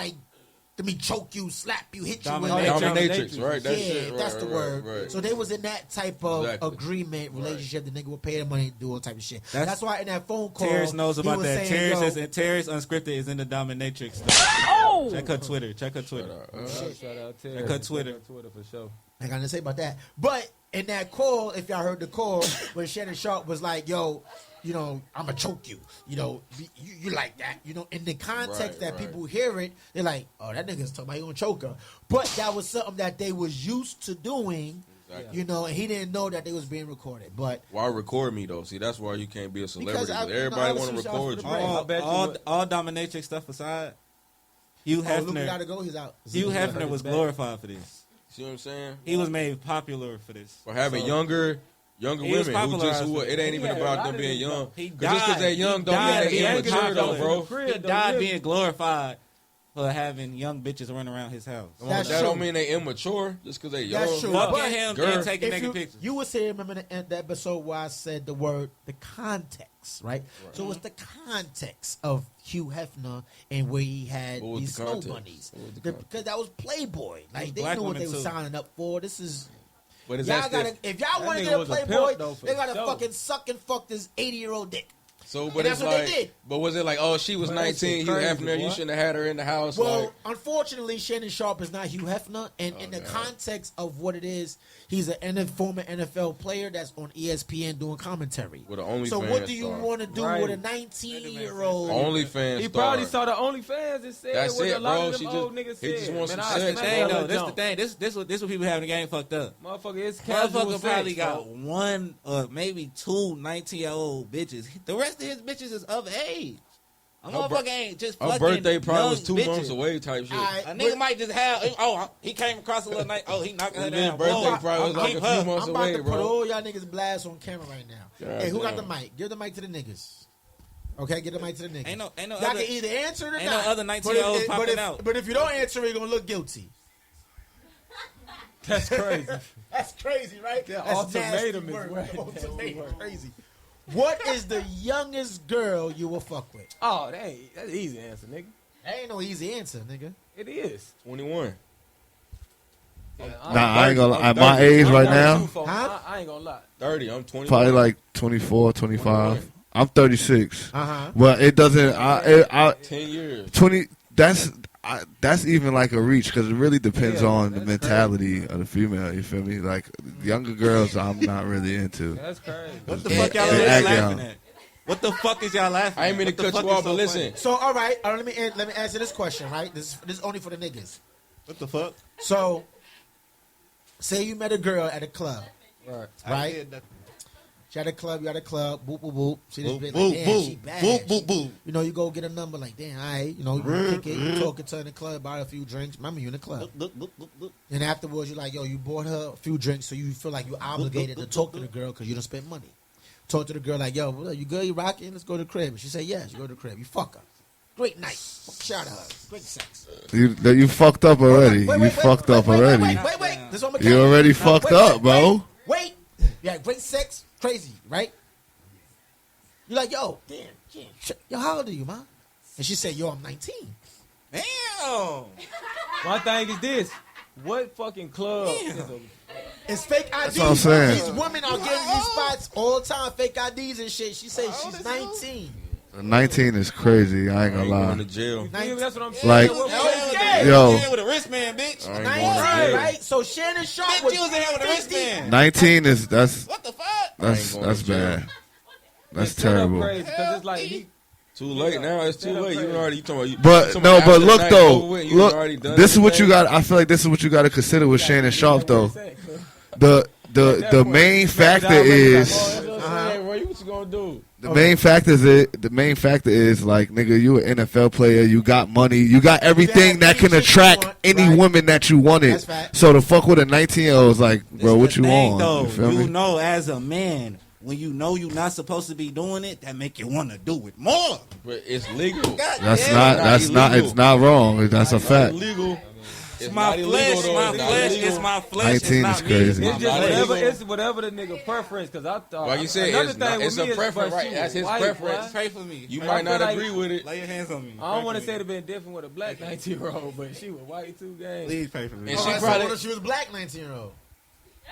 let me choke you, slap you, hit you. Dominatrix, right? That's the word. Right. So they was in that type of agreement, relationship. The nigga would pay the money to do all type of shit. That's why in that phone call, Terrence knows about that. Terrence Unscripted is in the dominatrix stuff. Oh! Check her Twitter. Shout out Terrence. Check her Twitter. Twitter for sure. I got to say about that. But in that call, if y'all heard the call, when Shannon Sharp was like, yo, you know, I'm going to choke you. You know, you like that. You know, in the context that people hear it, they're like, oh, that nigga's talking about he going to choke her. But that was something that they was used to doing, you know, and he didn't know that they was being recorded. But why record me, though? See, that's why you can't be a celebrity. Everybody want to record you. All dominatrix stuff aside, Hugh Hefner, gotta go, he's out. Hugh Hefner was glorified for this. See what I'm saying? He was made popular for this. For having younger women who it ain't even about them being young. Just because they're young don't mean they're immature, though, bro. He died being glorified for having young bitches running around his house. That don't mean they immature just because they young. That's true. Fucking him and taking naked pictures. You was here, remember the episode where I said the context, right? So it's the context of Hugh Hefner and where he had these snow bunnies. Because that was Playboy. Like, they knew what they were signing up for. This is... But if y'all want to get a Playboy, they gotta fucking suck and fuck this 80-year-old dick. So, but it's like, but was it like, oh, she was 19, Hugh Hefner, you shouldn't have had her in the house? Well, unfortunately, Shannon Sharp is not Hugh Hefner, and in the context of what it is, he's a former NFL player that's on ESPN doing commentary. With an OnlyFans so what do you want to do with a 19-year-old? OnlyFans He probably saw the OnlyFans and said that's what it, a lot bro. of them old niggas said. He just wants some That's sex. the thing. This what people having the game fucked up. Motherfucker probably got one or maybe two 19-year-old bitches. The rest of his bitches is of age. A motherfucker ain't just fucking. Her birthday probably was 2 bitches. months away, type shit. A nigga might just have. He came across a little night. He knocking her down. Birthday probably was like a few months away, I'm about to put all y'all niggas blast on camera right now. God hey, who damn. got the mic? Give the mic to the niggas. Okay, give the mic to the niggas. Ain't no y'all other, can either answer it or ain't not. No other 19-year-olds popping out. But if you don't answer it, you're gonna look guilty. That's crazy. That's crazy, right? Yeah, that's ultimatum nasty is word. right. Ultimatum, crazy. What is the youngest girl you will fuck with? Oh, that's an easy answer, nigga. That ain't no easy answer, nigga. It is 21. Yeah, I ain't gonna. At my age right now, I ain't gonna lie. 30. I'm 20. probably like 24, 25. I'm 36. Uh-huh. But it doesn't. I 10 years. 20. that's even like a reach because it really depends on the mentality of the female. You feel me? Like younger girls, I'm not really into. That's crazy. What the fuck y'all laughing at? What the fuck is y'all laughing? I ain't mean to cut you off, but listen. So all right, let me answer this question. Right, this is only for the niggas. What the fuck? So, say you met a girl at a club, right? She at a club, you at a club, boop, boop, boop. See this bitch, like, damn, she bad. Boop, boop, boop. You know, you go get a number, like, damn, all right. You know, you kick it, you talking to her in the club, buy her a few drinks. Remember, you in the club. And afterwards, you're like, yo, you bought her a few drinks, so you feel like you're obligated to talk to the girl because you don't spend money. Talk to the girl like, yo, you good, you rocking? Let's go to the crib. And she say, yes, you go to the crib. You fuck her. Great night. Shout out. Great sex. You fucked up already. You fucked up already. Wait. This one You already fucked up, bro. Wait. Yeah, great sex. Crazy, right? You're like, yo, damn. Yo, how old are you, man? And she said, yo, I'm 19. Damn. My thing is this. What fucking club is a... It's fake IDs. That's what I'm saying. These women are getting these spots all the time, fake IDs and shit. She says she's 19. 19 is crazy. I ain't gonna lie. Going to jail. That's what I'm saying. Like, yo, with a wristband, bitch. 19, right? So Shannon Sharp was 50. 19 is what the fuck? That's bad. That's terrible. Because it's like too late now. It's too late. You already talking about. But no, but look though. Look, this is what you got. I feel like this is what you got to consider with Shannon Sharp though. The main factor is. What you gonna do? The main factor is like, nigga, you an NFL player, you got money, you got everything that can attract any woman that you wanted. So to fuck with a 19-year-old is like, bro, what you on? Though, you feel me? know, as a man, when you know you're not supposed to be doing it, that make you want to do it more. But it's legal. That's not. It's not wrong. That's a fact. Legal. It's my flesh. It's my flesh. 19 is crazy. It's whatever the nigga preference. Because I thought. Like you said, it's a preference, right? That's his preference. Pray for me. You might not agree with it. Lay your hands on me. I don't want to say it'd been different with a black 19-year-old, but she was white too, gang. Please pray for me. And she was black 19-year-old.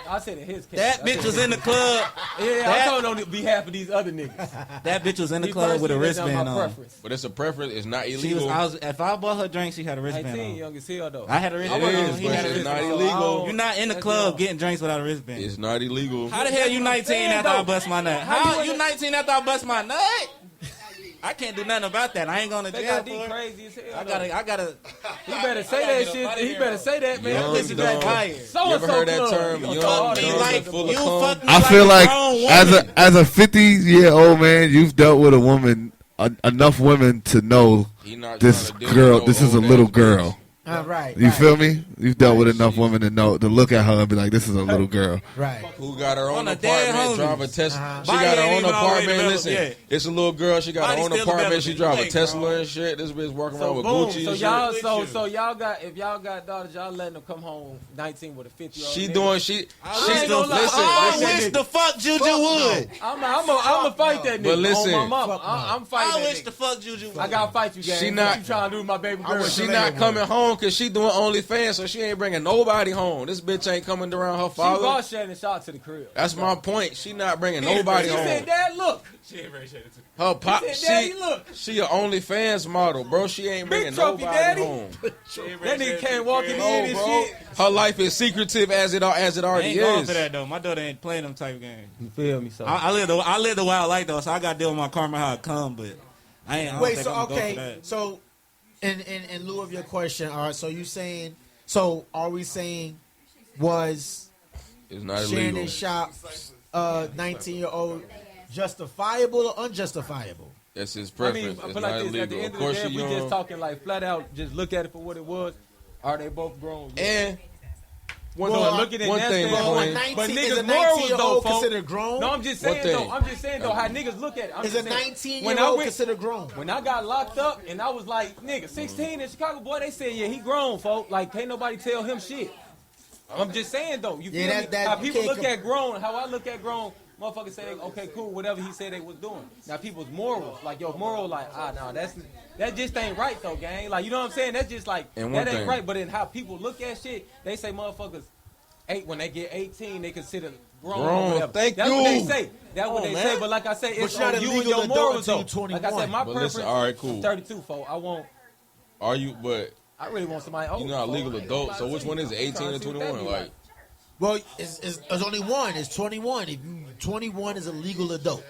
I said in his case. That bitch was in the club. Yeah, I'm talking on behalf of these other niggas. That bitch was in the club with a wristband on. But it's a preference. It's not illegal. If I bought her drink, she had a wristband 19, on. young as hell though. I had a wristband on. He had a It's not wristband on. illegal. You're not in the club getting drinks without a wristband. It's not illegal. How the hell you 19 after I bust my nut? How you 19 after I bust my nut? I can't do nothing about that. I ain't going to jail for it. Crazy as hell. I gotta. He better say that shit. He better say that, man. Young, This is dumb. fire. You ever heard that term? Young, dumb, full of cum? I feel like as a 50-year-old man, you've dealt with a woman, enough women to know this girl. This is a little girl. Right. You feel me? You've dealt with enough women to know to look at her and be like, "This is a little girl." Right. Who got her own On a dead apartment, homies. drive a Tesla. She Mine got her ain't own even already apartment. developed Listen, yet. it's a little girl. She got her Body's own still apartment. She developing. drive a Tesla and shit. This bitch walking around with boom. Gucci So and y'all, shit. so y'all got if y'all got daughters, y'all letting them come home 19 with a 50-year-old. She nigga. doing she. I wish the fuck Juju would. I'm gonna fight that nigga. But listen, on my mama. I'm fighting. I that wish nigga. the fuck Juju would. I gotta fight you, gang. She What not- you trying to do with my baby girl? She not coming home because she doing OnlyFans, so she ain't bringing nobody home. This bitch ain't coming around her She father. brought Shannon Sharp to the crib. That's my point. She not bringing nobody She home. said, "Dad, look." She ain't very shady too. Her pop, She said, "Daddy, look." she a OnlyFans model, bro. She ain't bringing Big trophy, nobody daddy. home. That nigga came walking in No, and bro. shit. Her life is secretive as it I already ain't going is. for that though. My daughter ain't playing them type of games. You feel me? So I live the wild life though, so I got to deal with my karma how it come. But I don't Wait, think so I'm gonna go for okay, that. so in lieu of your question, all right. So you saying? So are we saying was It's not Shannon illegal. Sharp 19-year-old justifiable or unjustifiable? That's his I preference. mean, I It's feel not like this. At the illegal. end Of of course, the she day, we just young. talking like flat out. Just look at it for what it was. Are they both grown? And one Well, looking at one that thing, standpoint, Queen. but is niggas a morals 19-year-old though, folks. considered grown? No, I'm just One saying thing. though. I'm just saying though how niggas look at it. I'm Is a just saying, 19-year-old considered grown? When I got locked up and I was like, nigga, 16 in Chicago, boy, they said, yeah, he grown, folk. Like, can't nobody tell him shit. I'm just saying though. You feel me? How you people can't look at grown, how I look at grown, motherfuckers say, okay, cool, whatever he said they was doing. Now people's morals, like your moral, like, no, that just ain't right though, gang. Like, you know what I'm saying? That's just like, And that one ain't thing. right. But in how people look at shit, they say motherfuckers, when they get 18, they consider grown. Or Grown. whatever. Thank That's you. what they say. That's what they man. say. But like I say, it's you're not on a you and legal your adult morals until though. you're Like I said, 21. my But preference. listen, all right, cool. 32, folks. I won't. Are you? But I really want somebody older. You're not a legal adult, so which one is it? 18 or 21? Like, well, it's only one. It's 21. If you 21 is a legal adult.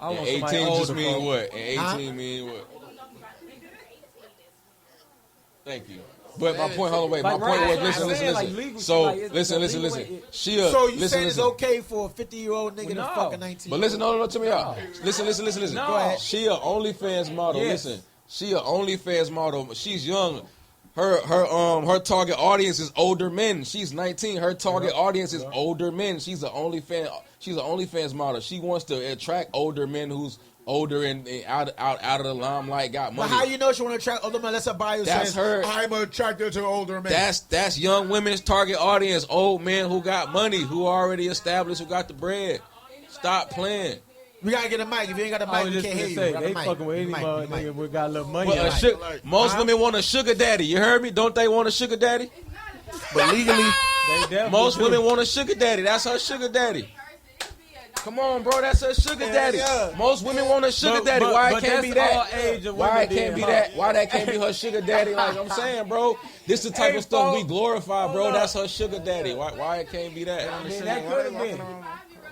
I want 18 somebody just older, mean folks. what? And 18 mean what? Thank you. But my point, hold on, wait. My Like, point right, was, listen. like legal So, shit, like, it's listen. legal. She So you listen, saying it's listen. okay for a 50-year-old nigga to No. fuck a 19? But listen, no, to me out. Listen. No. Go ahead. She a OnlyFans model. Yes. Listen, she a OnlyFans model. She's young. Her target audience is older men. She's 19. Her target audience is older men. She's an OnlyFans model. She wants to attract older men who's older and out of the limelight, got money. But how you know she want to attract older men? That's her bio That's says, her. I'm attracted to older men. That's young women's target audience. Old men who got money, who already established, who got the bread. Stop playing. We gotta get a mic. If you ain't got a I mic, was we just can't gonna hear you. say, We got a they mic. fucking with any Mic, mother mic. nigga we got a little money. But most women want a sugar daddy. You heard me? Don't they want a sugar daddy? But legally, Most women want a sugar daddy. That's her sugar daddy. Come on, bro. That's her sugar daddy. yeah. Most women want a sugar daddy. Why it can't be that? Age of Why women it can't then, be huh? that? Why that can't be her sugar daddy? Like I'm saying, bro. This the type Hey, of stuff we folks. glorify, bro. Hold That's up. her sugar daddy. Why it can't be that? Man, that could have been.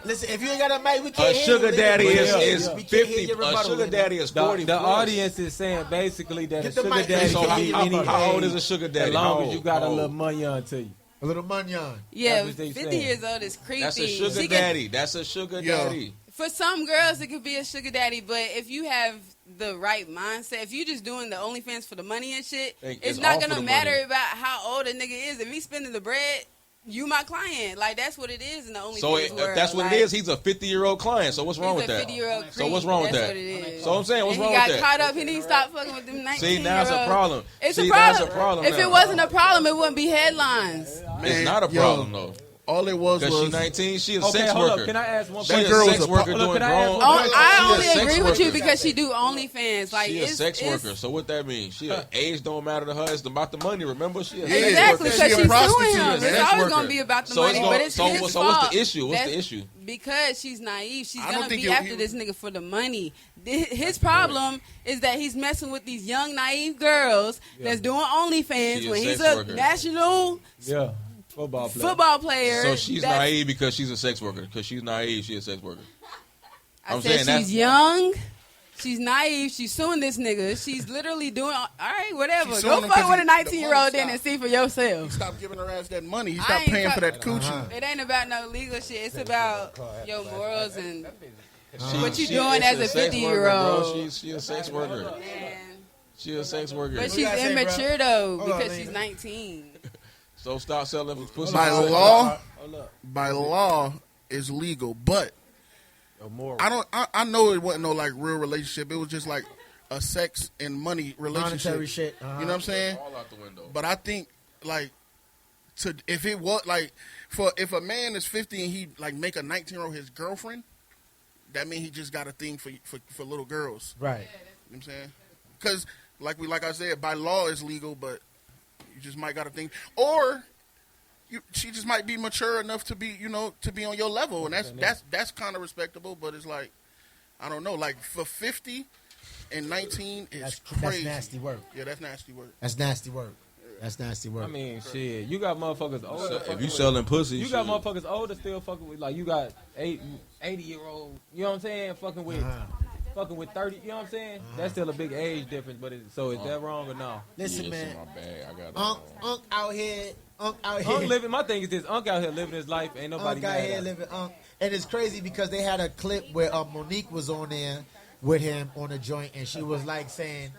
Listen, if you ain't got a mic, we can't A hear sugar you. daddy We is can't hear 50. your A rebuttal, sugar nigga. daddy is 40 The plus. audience is saying basically that Get a the sugar mic. daddy So can be how- any how old age, is a sugar daddy? as How long as old? you got a How little old? money onto you. A little munyon. Yeah, That's what they 50 saying. years old is creepy. That's a sugar She can- daddy. That's a sugar daddy. For some girls, it could be a sugar daddy, but if you have the right mindset, if you're just doing the OnlyFans for the money and shit, It's it's all not for gonna the matter money. about how old a nigga is. If he's spending the bread, you my client. Like that's what it is in the OnlyFans So world. if that's what like, it is, he's a 50-year-old client. So what's wrong he's with a that? 50-year-old So what's creep. wrong with That's that? what it is. So I'm saying, what's and wrong he got with that? caught up. He need to stop fucking with them 19. See, now it's a problem. It's See, a that's problem. a problem If now. it wasn't a problem, it wouldn't be headlines. It's not a yo, problem though. all it was Because she's was 19, she a Okay, sex hold worker. up. Can I ask one She question? a girl sex was a worker pro- doing Can I ask grown. one question? I She a only sex agree with you worker. because she do OnlyFans. Like She a it's, sex it's, worker. So what that means? She age don't matter to her. It's about the money. Remember, she a sex Exactly, worker. because She a she's prostitute. suing him. She's a It's sex always worker. going to be about the So it's money, gonna- but it's so- his so what's fault. the issue? What's the That's issue? Because she's naive. She's I don't going to think be you- after this nigga for the money. His problem is that he's messing with these young, naive girls that's doing OnlyFans She a when he's sex a worker. national Yeah, football player. football player. So she's that's- naive because she's a sex worker. Because she's naive, she's a sex worker. I I'm said saying she's that's- young. She's naive. She's suing this nigga. She's literally doing all right, whatever. She's Go suing him fuck 'cause with a he- 19-year-old the then money and see for yourself. Stop giving her ass that money. He I stopped ain't paying for cut- that coochie. It ain't about no legal shit. It's about your morals and She- what you she- doing it's as a sex worker, 50-year-old. bro. She a sex worker. She a sex worker. But you she's gotta say, bro? immature though Hold on, because Lena. she's 19. So stop selling pussy. By law, is legal, but Yo, moral. I know it wasn't no like real relationship. It was just like a sex and money relationship. Monetary shit. You know what I'm saying? All out the window. But I think like if it was like if a man is 50 and he like make a 19-year-old his girlfriend, that means he just got a thing for little girls. Right. You know what I'm saying? Because like I said, by law it's legal, but you just might got a thing, or she just might be mature enough to be to be on your level, and that's kind of respectable. But it's like I don't know, like for 50 and 19 is That's crazy. nasty work. Yeah, that's nasty work. That's nasty work. That's nasty work. I mean, shit. You got motherfuckers older. If fucking you with- selling pussy, you got shit. motherfuckers older still fucking with. Like you got 80-year-old. You know what I'm saying? Fucking with. Fucking with 30, you know what I'm saying? That's still a big age difference, but is that wrong or no? Listen, Yeah, man. it's in my bag. I got it. Unc out here. Unc living, my thing is this, Unc out here living his life, ain't nobody Unc out mad here at him. living Unc. And it's crazy because they had a clip where Monique was on there with him on a joint, and she was like saying,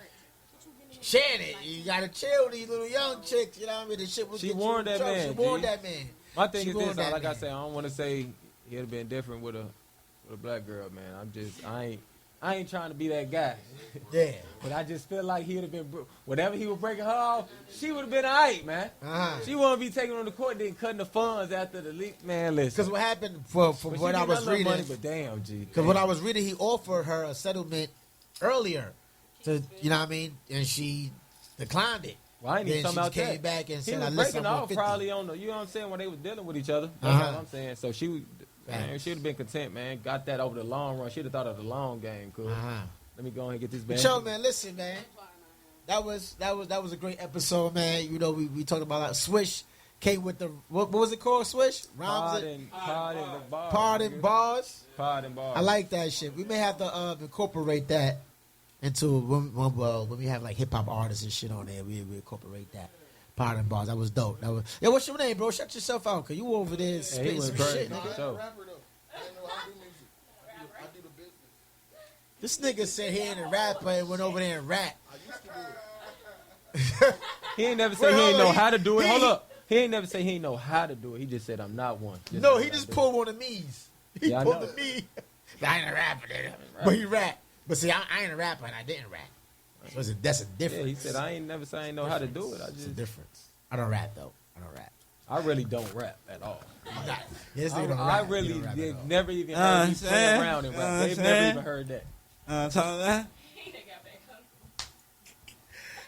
Shannon, you gotta chill these little young chicks, you know what I mean? The shit was She getting you warned in that trouble. man, She warned G. that man. My thing She is warned this, that like I man. say, I don't want to say he'd have been different with a black girl, man. I ain't trying to be that guy. Yeah. But I just feel like he'd have been, whatever he was breaking her off, she would have been all right, man. She wouldn't be taking her to court, then cutting the funds after the leak. Man, listen. Because what happened, from But what she I getting was that little reading, money, but damn, G. because what I was reading, he offered her a settlement earlier to, you know what I mean? And she declined it. Well, I ain't even Then talking she about came that. back and He said, was listen, breaking I'm off 50. probably on the, you know what I'm saying, when they was dealing with each other. That's all I'm saying. So she would have been content, man. Got that over the long run. She'd have thought of the long game, cool. Let me go ahead and get this But band. yo, man, listen, man. that was a great episode, man. You know, we talked about like Swish came with the what was it called? Swish Pod and bars. Pod and bars. Pod and bars. I like that shit. We may have to incorporate that into when we have like hip hop artists and shit on there. We incorporate that. Pod and bars. That was dope. That was. Yo, what's your name, bro? Shut yourself out, cause you over there spitting some shit, nigga. This nigga said he ain't a rapper and went over there and rap. He ain't never say he ain't know how to do it. Hold up. He ain't never say he ain't know how to do it. He just said I'm not one. No, he just pulled one of me's. He Yeah, I pulled know. the me. I ain't a rapper, nigga. But he rap. But see, I ain't a rapper and I didn't rap. So that's a difference. Yeah, he said I ain't never say I ain't know how to do it. I It's a just difference. I don't rap though. I don't rap. I really don't rap at all. Yeah, this nigga don't I rap. really He don't rap at all. never even heard me play around and rap. They've never even heard that.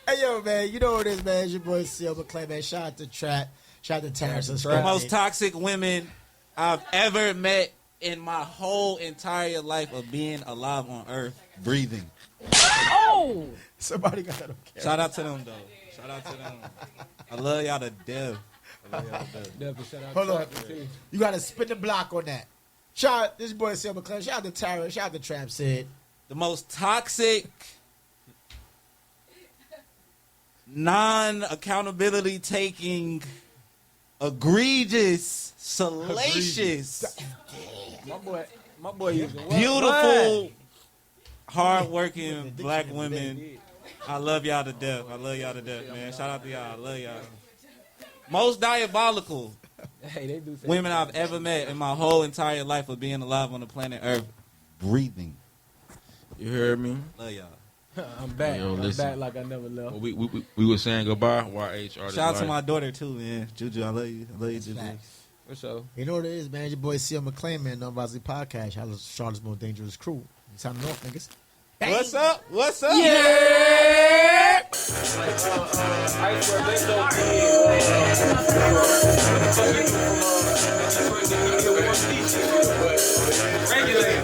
Hey yo, man, you know what it is, man. It's your boy Silver Clay, man. Shout out to Trap. Shout out to Terrence. The most toxic women I've ever met in my whole entire life of being alive on Earth, breathing. Oh! Somebody got them. Shout out to them, though. Shout out to them. I love y'all to death. Hold on. You got to spin the block on that. Shout out, this boy Silver Clay. Shout out to Terrence. Shout out to Trap Sid. The most toxic, non-accountability taking, egregious, salacious, My boy using what? beautiful, hard-working black women. I love y'all to death. I love y'all to death, man. Shout out to y'all. I love y'all. Most diabolical Hey, they do say women I've ever met in my whole entire life of being alive on the planet Earth, breathing. You heard me? Love y'all. I'm back. Yo, I'm listen. back like I never left. Well, we were saying goodbye. YH artist. Shout out to life. my daughter, too, man. Juju, I love you. I love you, Juju. For sure. You know what it is, man. Your boy C.L. McClain, man. No Bosley Podcast. Charlotte's most dangerous crew. Signing off, niggas. What's up? What's up? Yeah! Regulate.